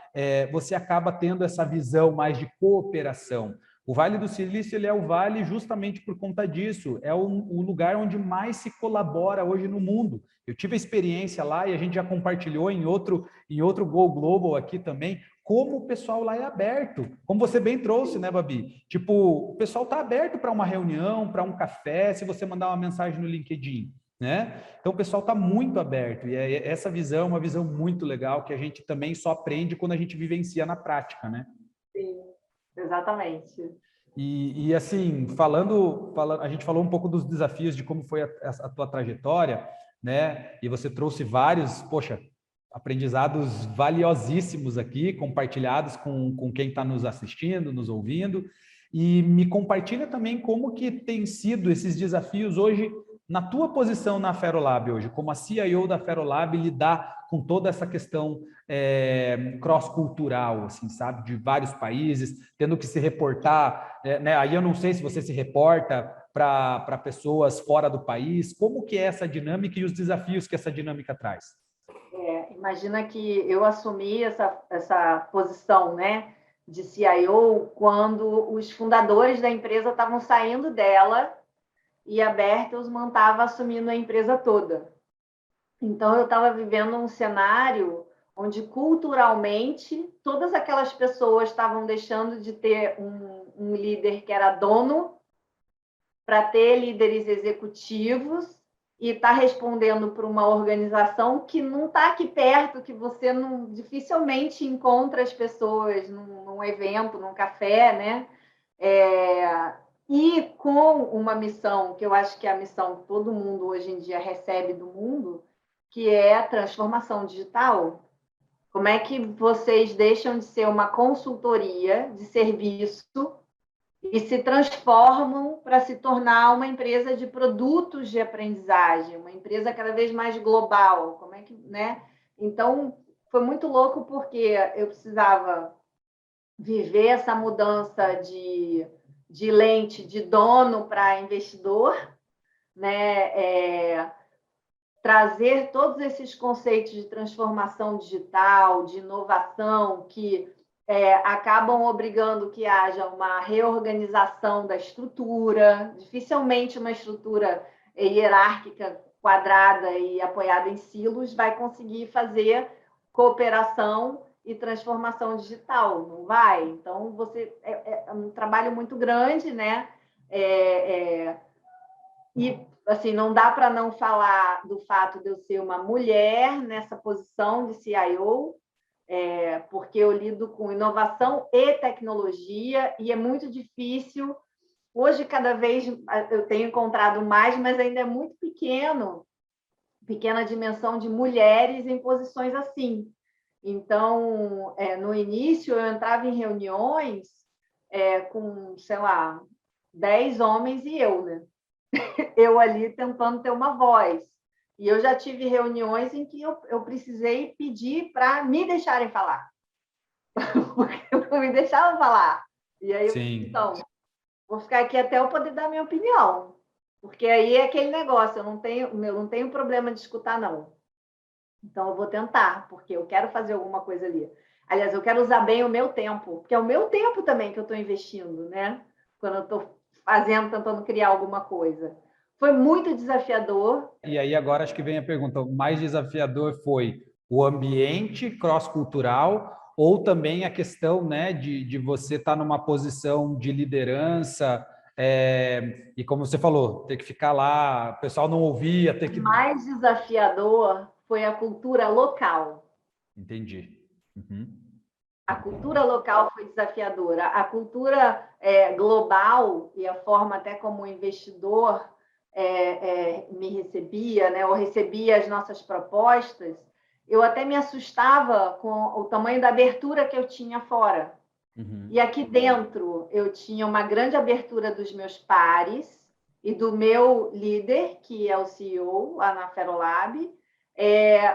você acaba tendo essa visão mais de cooperação. O Vale do Silício ele é o vale justamente por conta disso. É o lugar onde mais se colabora hoje no mundo. Eu tive a experiência lá e a gente já compartilhou em outro Go Global aqui também, como o pessoal lá é aberto. Como você bem trouxe, né, Babi? Tipo, o pessoal está aberto para uma reunião, para um café, se você mandar uma mensagem no LinkedIn, né? Então, o pessoal está muito aberto. E essa visão é uma visão muito legal que a gente também só aprende quando a gente vivencia na prática, né? Sim, exatamente. E assim, a gente falou um pouco dos desafios de como foi a tua trajetória, né? E você trouxe vários, poxa, aprendizados valiosíssimos aqui, compartilhados com quem está nos assistindo, nos ouvindo. E me compartilha também como que tem sido esses desafios hoje na tua posição na Ferolab hoje, como a CIO da Ferolab lidar com toda essa questão cross-cultural, assim, sabe, de vários países, tendo que se reportar, né? Aí eu não sei se você se reporta para pessoas fora do país, como que é essa dinâmica e os desafios que essa dinâmica traz? Imagina que eu assumi essa posição, né, de CIO quando os fundadores da empresa estavam saindo dela e a Bertelsmann estava assumindo a empresa toda. Então, eu estava vivendo um cenário onde, culturalmente, todas aquelas pessoas estavam deixando de ter um líder que era dono para ter líderes executivos e está respondendo para uma organização que não está aqui perto, que você dificilmente encontra as pessoas num evento, num café, né? E com uma missão, que eu acho que é a missão que todo mundo hoje em dia recebe do mundo, que é a transformação digital. Como é que vocês deixam de ser uma consultoria de serviço e se transformam para se tornar uma empresa de produtos de aprendizagem, uma empresa cada vez mais global? Como é que, né? Então, foi muito louco porque eu precisava viver essa mudança de lente de dono para investidor, né? Trazer todos esses conceitos de transformação digital, de inovação, que acabam obrigando que haja uma reorganização da estrutura, dificilmente uma estrutura hierárquica quadrada e apoiada em silos vai conseguir fazer cooperação e transformação digital, não vai? Então, é um trabalho muito grande, né? E, assim, não dá para não falar do fato de eu ser uma mulher nessa posição de CIO, porque eu lido com inovação e tecnologia e é muito difícil. Hoje, cada vez eu tenho encontrado mais, mas ainda é muito pequena dimensão de mulheres em posições assim. Então, no início, eu entrava em reuniões com, sei lá, 10 homens e eu, né? Eu ali tentando ter uma voz. E eu já tive reuniões em que eu precisei pedir para me deixarem falar. Porque não me deixavam falar. E aí, então, vou ficar aqui até eu poder dar minha opinião. Porque aí é aquele negócio, eu não tenho problema de escutar, não. Então, eu vou tentar, porque eu quero fazer alguma coisa ali. Aliás, eu quero usar bem o meu tempo, porque é o meu tempo também que eu estou investindo, né? Quando eu estou tentando criar alguma coisa. Foi muito desafiador. E aí agora acho que vem a pergunta, o mais desafiador foi o ambiente cross-cultural ou também a questão, né, de você estar numa posição de liderança e como você falou, ter que ficar lá, o pessoal não ouvia, ter que... O mais desafiador foi a cultura local. Entendi. Uhum. A cultura local foi desafiadora. A cultura global e a forma até como o investidor me recebia, né, ou recebia as nossas propostas, eu até me assustava com o tamanho da abertura que eu tinha fora. Uhum. E aqui dentro eu tinha uma grande abertura dos meus pares e do meu líder, que é o CEO lá na Ferolab,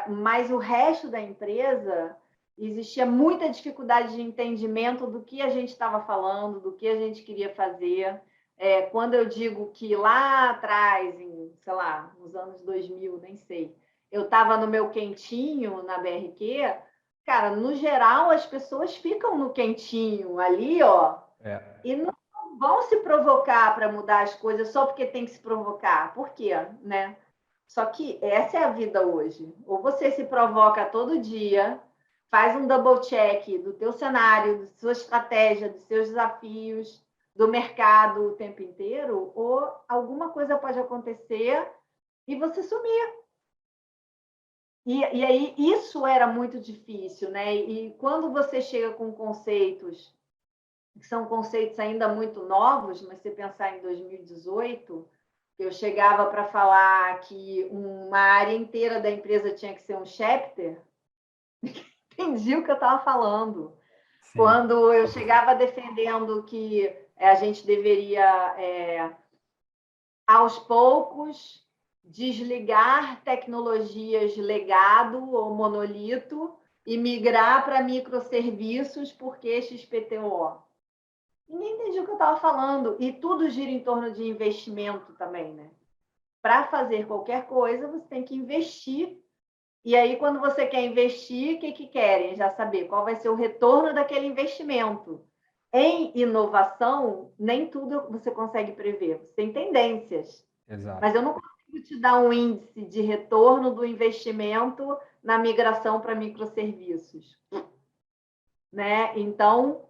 mas o resto da empresa existia muita dificuldade de entendimento do que a gente estava falando, do que a gente queria fazer. Quando eu digo que lá atrás, sei lá, nos anos 2000, nem sei, eu estava no meu quentinho na BRQ, cara, no geral, as pessoas ficam no quentinho ali, ó, e não vão se provocar para mudar as coisas só porque tem que se provocar. Por quê, né? Só que essa é a vida hoje. Ou você se provoca todo dia, faz um double check do teu cenário, da sua estratégia, dos seus desafios, do mercado o tempo inteiro, ou alguma coisa pode acontecer e você sumir. E aí isso era muito difícil, né? E quando você chega com conceitos que são conceitos ainda muito novos, mas se pensar em 2018, eu chegava para falar que uma área inteira da empresa tinha que ser um chapter, entendi o que eu estava falando. Sim. Quando eu chegava defendendo que a gente deveria, aos poucos, desligar tecnologias de legado ou monolito e migrar para microserviços, porque XPTO. Ninguém entendia o que eu estava falando. E tudo gira em torno de investimento também, né? Para fazer qualquer coisa, você tem que investir. E aí, quando você quer investir, o que querem? Já saber qual vai ser o retorno daquele investimento. Em inovação, nem tudo você consegue prever. Você tem tendências. Exato. Mas eu não consigo te dar um índice de retorno do investimento na migração para microserviços. Né? Então,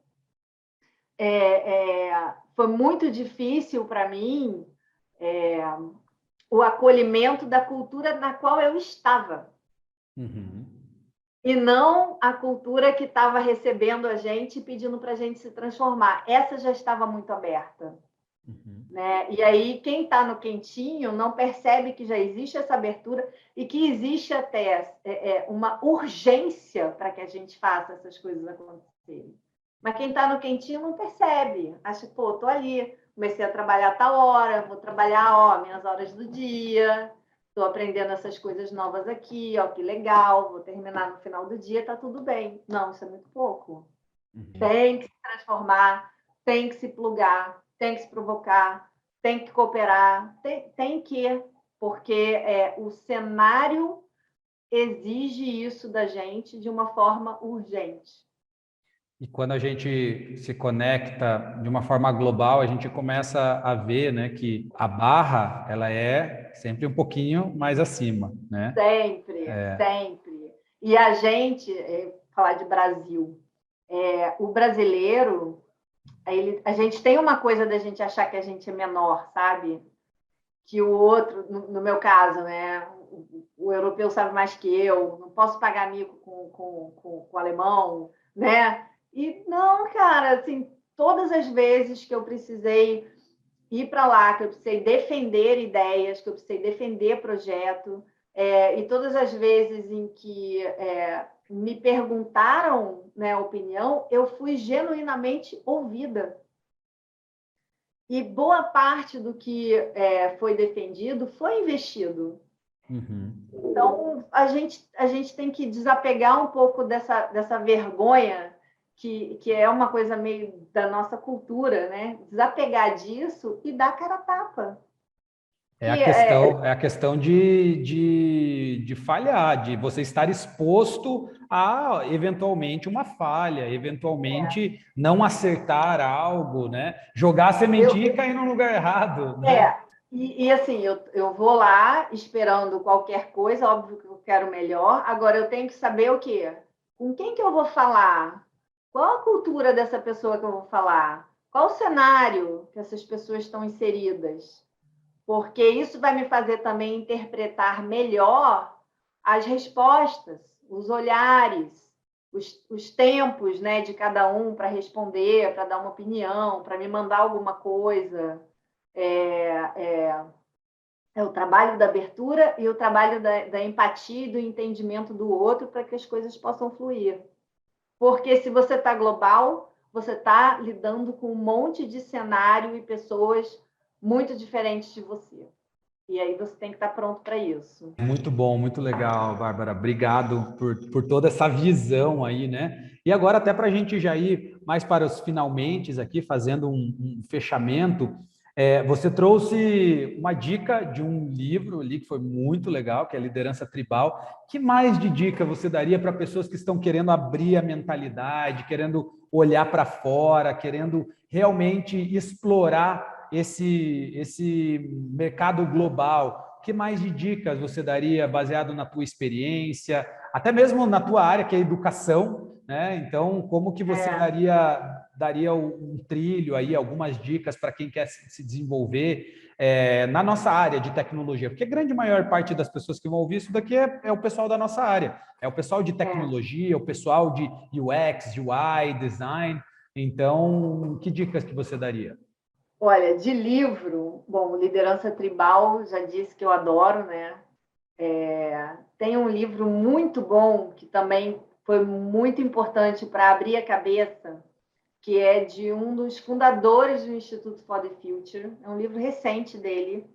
foi muito difícil para mim o acolhimento da cultura na qual eu estava. Uhum. E não a cultura que estava recebendo a gente e pedindo para a gente se transformar. Essa já estava muito aberta. Né? E aí, quem está no quentinho não percebe que já existe essa abertura e que existe até uma urgência para que a gente faça essas coisas acontecerem. Mas quem está no quentinho não percebe. Acha, pô, estou ali, comecei a trabalhar a tal hora, vou trabalhar minhas horas do dia, estou aprendendo essas coisas novas aqui, que legal, vou terminar no final do dia, está tudo bem. Não, isso é muito pouco. Tem que se transformar, tem que se plugar, tem que se provocar, tem que cooperar, tem que, porque o cenário exige isso da gente de uma forma urgente. E quando a gente se conecta de uma forma global, a gente começa a ver, né, que a barra ela é sempre um pouquinho mais acima, né? Sempre, sempre. E a gente, falar de Brasil, o brasileiro, a gente tem uma coisa da gente achar que a gente é menor, sabe? Que o outro, no meu caso, né? O europeu sabe mais que eu, não posso pagar mico com o alemão, né? E não, cara, assim, todas as vezes que eu precisei ir para lá, que eu precisei defender ideias, que eu precisei defender projeto, e todas as vezes em que me perguntaram, né, a opinião, eu fui genuinamente ouvida. E boa parte do que foi defendido foi investido. Então, a gente tem que desapegar um pouco dessa vergonha, que é uma coisa meio da nossa cultura, né? Desapegar disso e dar cara a tapa. É a questão de falhar, de você estar exposto a, eventualmente, uma falha, eventualmente não acertar algo, né? Jogar a sementinha e cair no lugar errado. Né? E assim, eu vou lá esperando qualquer coisa, óbvio que eu quero melhor. Agora, eu tenho que saber o quê? Com quem que eu vou falar? Qual a cultura dessa pessoa que eu vou falar? Qual o cenário que essas pessoas estão inseridas? Porque isso vai me fazer também interpretar melhor as respostas, os olhares, os tempos, né, de cada um para responder, para dar uma opinião, para me mandar alguma coisa. É o trabalho da abertura e o trabalho da empatia e do entendimento do outro para que as coisas possam fluir. Porque se você está global, você está lidando com um monte de cenário e pessoas muito diferentes de você. E aí você tem que estar pronto para isso. Muito bom, muito legal, Bárbara. Obrigado por toda essa visão aí, né? E agora, até para a gente já ir mais para os finalmentes aqui, fazendo um fechamento, você trouxe uma dica de um livro ali que foi muito legal, que é Liderança Tribal. Que mais de dica você daria para pessoas que estão querendo abrir a mentalidade, querendo olhar para fora, querendo realmente explorar esse mercado global? Que mais de dicas você daria baseado na tua experiência, até mesmo na tua área, que é a educação, né? Então, como que você daria um trilho aí, algumas dicas para quem quer se desenvolver na nossa área de tecnologia? Porque a grande maior parte das pessoas que vão ouvir isso daqui é o pessoal da nossa área, é o pessoal de tecnologia, o pessoal de UX, UI, design. Então, que dicas que você daria? Olha, de livro, bom, Liderança Tribal, já disse que eu adoro, né? Tem um livro muito bom, que também foi muito importante para abrir a cabeça, que é de um dos fundadores do Instituto for the Future. É um livro recente dele,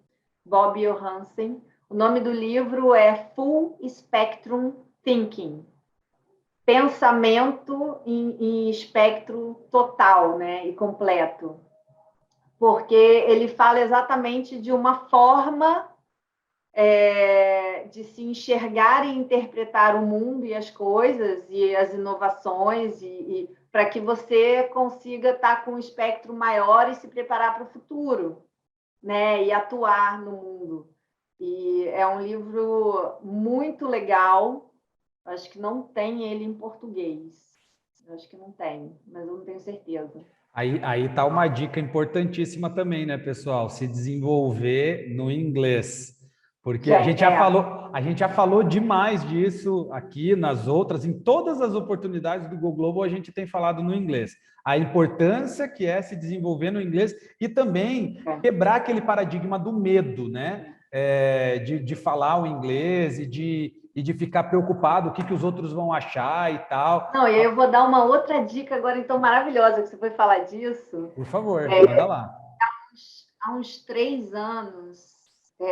Bob Johansen. O nome do livro é Full Spectrum Thinking. Pensamento em espectro total, né? E completo. Porque ele fala exatamente de uma forma de se enxergar e interpretar o mundo e as coisas e as inovações e para que você consiga estar com um espectro maior e se preparar para o futuro, né? E atuar no mundo. E é um livro muito legal. Acho que não tem ele em português. Acho que não tem, mas eu não tenho certeza. Aí tá uma dica importantíssima também, né, pessoal? Se desenvolver no inglês. Porque a gente já falou demais disso aqui nas outras, em todas as oportunidades do Go Global a gente tem falado no inglês. A importância que é se desenvolver no inglês e também quebrar aquele paradigma do medo, né? De falar o inglês e de ficar preocupado o que os outros vão achar e tal. Não, e aí eu vou dar uma outra dica agora, então, maravilhosa, que você foi falar disso. Por favor, manda lá. Há uns 3 anos,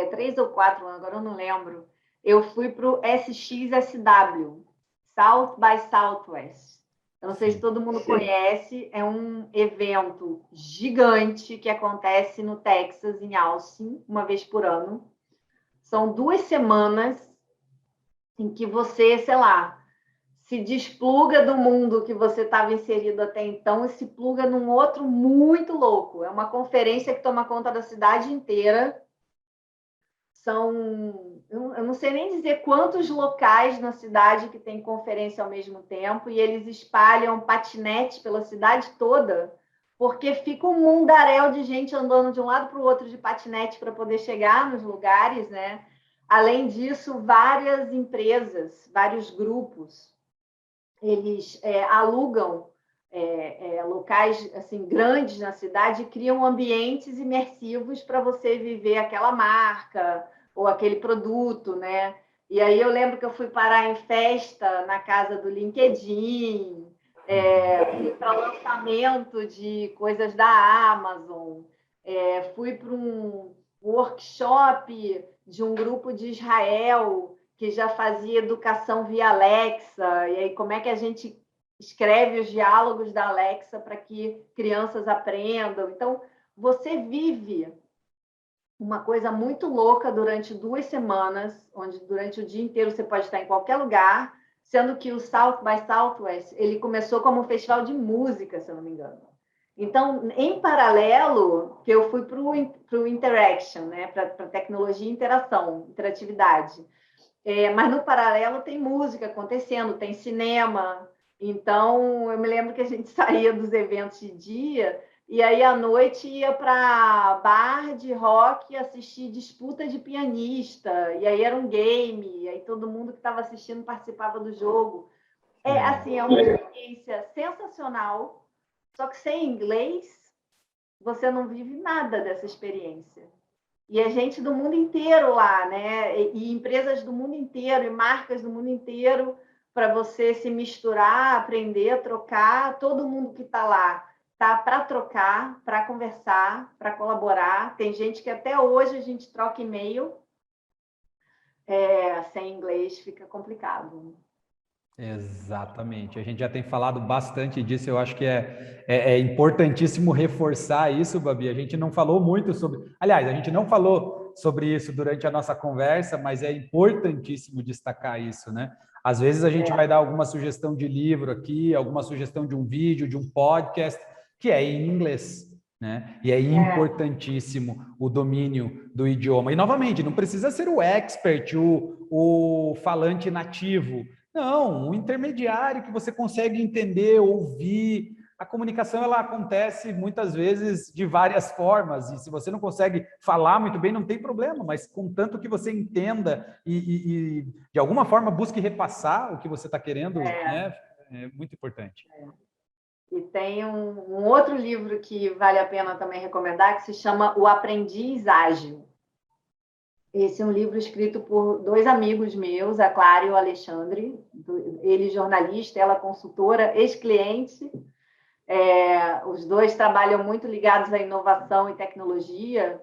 3 ou 4 anos, agora eu não lembro, eu fui para o SXSW, South by Southwest. Eu não sei se todo mundo conhece, é um evento gigante que acontece no Texas, em Austin, uma vez por ano. São 2 semanas em que você, sei lá, se despluga do mundo que você estava inserido até então e se pluga num outro muito louco. É uma conferência que toma conta da cidade inteira. Eu não sei nem dizer quantos locais na cidade que tem conferência ao mesmo tempo, e eles espalham patinete pela cidade toda, porque fica um mundaréu de gente andando de um lado para o outro de patinete para poder chegar nos lugares, né? Além disso, várias empresas, vários grupos, eles alugam locais assim grandes na cidade e criam ambientes imersivos para você viver aquela marca ou aquele produto, né? E aí eu lembro que eu fui parar em festa na casa do LinkedIn, fui para lançamento de coisas da Amazon, fui para um workshop de um grupo de Israel que já fazia educação via Alexa, e aí como é que a gente escreve os diálogos da Alexa para que crianças aprendam. Então, você vive uma coisa muito louca durante 2 semanas, onde durante o dia inteiro você pode estar em qualquer lugar, sendo que o South by Southwest, ele começou como um festival de música, se eu não me engano. Então, em paralelo, que eu fui para o Interaction, né, para tecnologia e interação, interatividade. Mas no paralelo tem música acontecendo, tem cinema. Então, eu me lembro que a gente saía dos eventos de dia e aí à noite ia para bar de rock assistir disputa de pianista. E aí era um game, e aí todo mundo que estava assistindo participava do jogo. Assim, é uma experiência sensacional, só que sem inglês você não vive nada dessa experiência. E a gente do mundo inteiro lá, né? E empresas do mundo inteiro, e marcas do mundo inteiro, para você se misturar, aprender, trocar. Todo mundo que está lá tá para trocar, para conversar, para colaborar. Tem gente que até hoje a gente troca e-mail. Sem inglês fica complicado. Exatamente. A gente já tem falado bastante disso. Eu acho que é importantíssimo reforçar isso, Babi. A gente não falou muito sobre... Aliás, a gente não falou sobre isso durante a nossa conversa, mas é importantíssimo destacar isso, né? Às vezes a gente vai dar alguma sugestão de livro aqui, alguma sugestão de um vídeo, de um podcast, que é em inglês, né? E é importantíssimo o domínio do idioma. E, novamente, não precisa ser o expert, o falante nativo. Não, um intermediário que você consegue entender, ouvir. A comunicação, ela acontece muitas vezes de várias formas, e se você não consegue falar muito bem, não tem problema, mas contanto que você entenda e de alguma forma busque repassar o que você está querendo, né? É muito importante. E tem um outro livro que vale a pena também recomendar, que se chama O Aprendiz Ágil. Esse é um livro escrito por 2 amigos meus, a Clara e o Alexandre. Ele jornalista, ela consultora, ex-cliente. Os 2 trabalham muito ligados à inovação e tecnologia.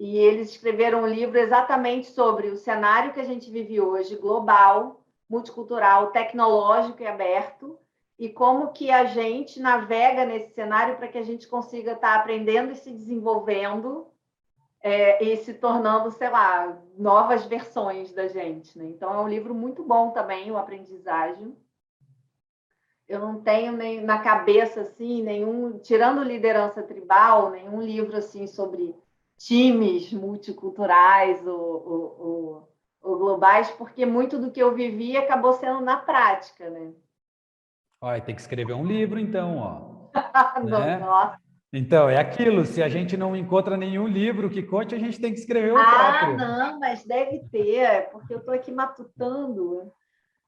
E eles escreveram um livro exatamente sobre o cenário que a gente vive hoje, global, multicultural, tecnológico e aberto, e como que a gente navega nesse cenário para que a gente consiga estar aprendendo e se desenvolvendo e se tornando, sei lá, novas versões da gente, né? Então, é um livro muito bom também, o Aprendizagem. Eu não tenho nem na cabeça, assim, nenhum, tirando liderança tribal, nenhum livro, assim, sobre times multiculturais ou globais, porque muito do que eu vivi acabou sendo na prática, né? Olha, tem que escrever um livro, então, ó. Né? Nossa. Então, é aquilo, se a gente não encontra nenhum livro que conte, a gente tem que escrever o Ah, próprio. não, mas deve ter, porque eu estou aqui matutando.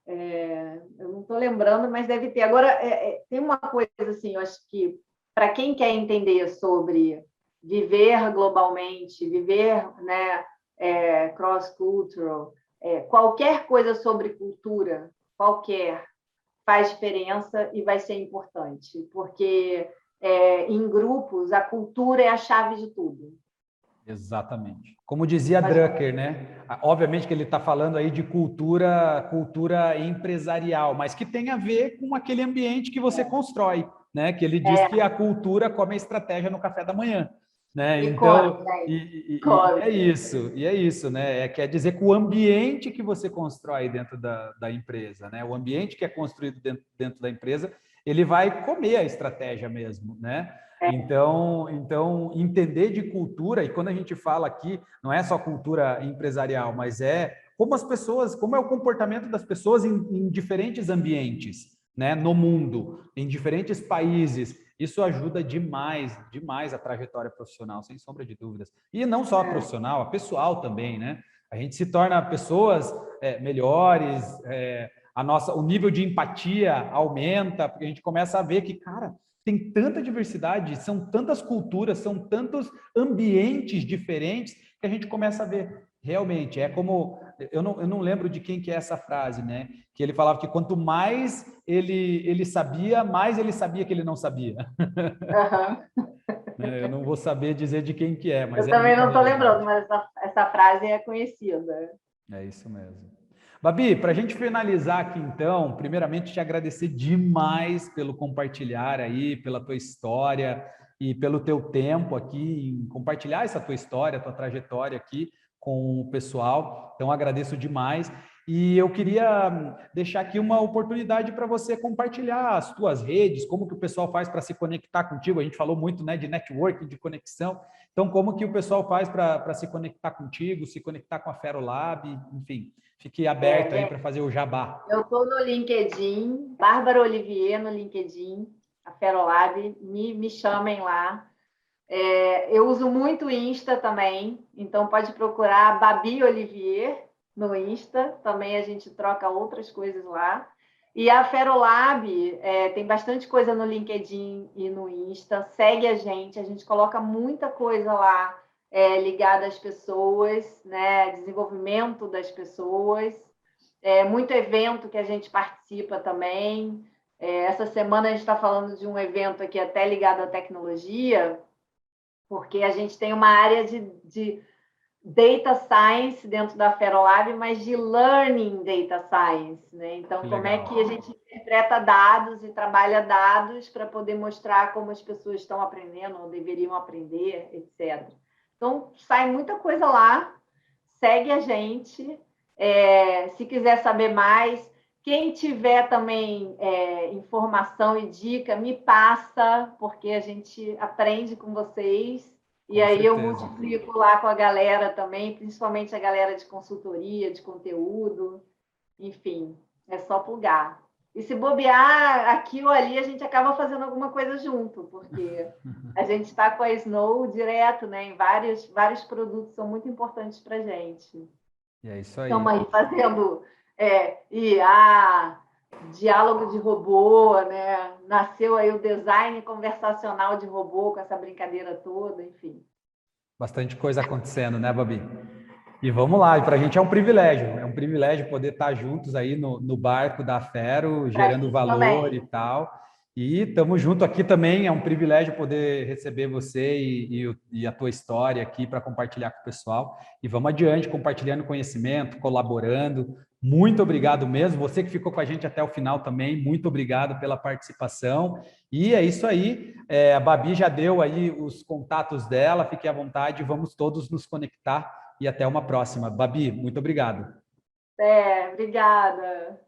Eu não estou lembrando, mas deve ter. Agora, tem uma coisa assim, eu acho que para quem quer entender sobre viver globalmente, viver, né, cross-cultural, qualquer coisa sobre cultura, qualquer, faz diferença e vai ser importante, porque em grupos a cultura é a chave de tudo. Exatamente. Como dizia Drucker, né? Obviamente que ele está falando aí de cultura empresarial, mas que tem a ver com aquele ambiente que você constrói, né? Que ele diz que a cultura come a estratégia no café da manhã, né? Então, é isso, né? Quer dizer que o ambiente que você constrói dentro da empresa, né? O ambiente que é construído dentro da empresa, ele vai comer a estratégia mesmo, né? Então, entender de cultura, e quando a gente fala aqui, não é só cultura empresarial, mas como as pessoas, como é o comportamento das pessoas em diferentes ambientes, né, no mundo, em diferentes países. Isso ajuda demais, demais a trajetória profissional, sem sombra de dúvidas. E não só a profissional, a pessoal também, né? A gente se torna pessoas melhores, o nível de empatia aumenta, porque a gente começa a ver que, cara, tem tanta diversidade, são tantas culturas, são tantos ambientes diferentes que a gente começa a ver. Realmente, é como... Eu não lembro de quem que é essa frase, né? Que ele falava que quanto mais ele sabia, mais ele sabia que ele não sabia. Eu não vou saber dizer de quem que é, mas eu também não estou realidade. lembrando, mas essa frase é conhecida. É isso mesmo. Babi, para a gente finalizar aqui então, primeiramente te agradecer demais pelo compartilhar aí, pela tua história e pelo teu tempo aqui em compartilhar essa tua história, tua trajetória aqui com o pessoal. Então agradeço demais e eu queria deixar aqui uma oportunidade para você compartilhar as tuas redes, como que o pessoal faz para se conectar contigo. A gente falou muito, né, de networking, de conexão. Então como que o pessoal faz para se conectar contigo, se conectar com a Ferolab, enfim. Fique aberto aí para fazer o jabá. Eu estou no LinkedIn, Bárbara Olivier no LinkedIn, a Ferolab, me chamem lá. Eu uso muito o Insta também, então pode procurar Babi Olivier no Insta, também a gente troca outras coisas lá. E a Ferolab tem bastante coisa no LinkedIn e no Insta, segue a gente coloca muita coisa lá ligada às pessoas, né? Desenvolvimento das pessoas, muito evento que a gente participa também. Essa semana a gente está falando de um evento aqui até ligado à tecnologia, porque a gente tem uma área de data science dentro da Ferolab, mas de learning data science, né? Então, como é que a gente interpreta dados e trabalha dados para poder mostrar como as pessoas estão aprendendo ou deveriam aprender, etc. Então, sai muita coisa lá, segue a gente. Se quiser saber mais, quem tiver também informação e dica, me passa, porque a gente aprende com vocês. E aí eu multiplico lá com a galera também, principalmente a galera de consultoria, de conteúdo. Enfim, é só plugar. E se bobear aqui ou ali, a gente acaba fazendo alguma coisa junto, porque a gente está com a Snow direto, né? Em vários produtos são muito importantes para a gente. E é isso aí. Estamos aí fazendo IA, diálogo de robô, né? Nasceu aí o design conversacional de robô com essa brincadeira toda, enfim. Bastante coisa acontecendo, né, Babi? E vamos lá, para a gente é um privilégio poder estar juntos aí no barco da Fero, gerando valor e tal. E estamos junto aqui também, é um privilégio poder receber você e a tua história aqui para compartilhar com o pessoal. E vamos adiante, compartilhando conhecimento, colaborando. Muito obrigado mesmo, você que ficou com a gente até o final também, muito obrigado pela participação. E é isso aí, a Babi já deu aí os contatos dela, fique à vontade, vamos todos nos conectar e até uma próxima. Babi, muito obrigado. Obrigada.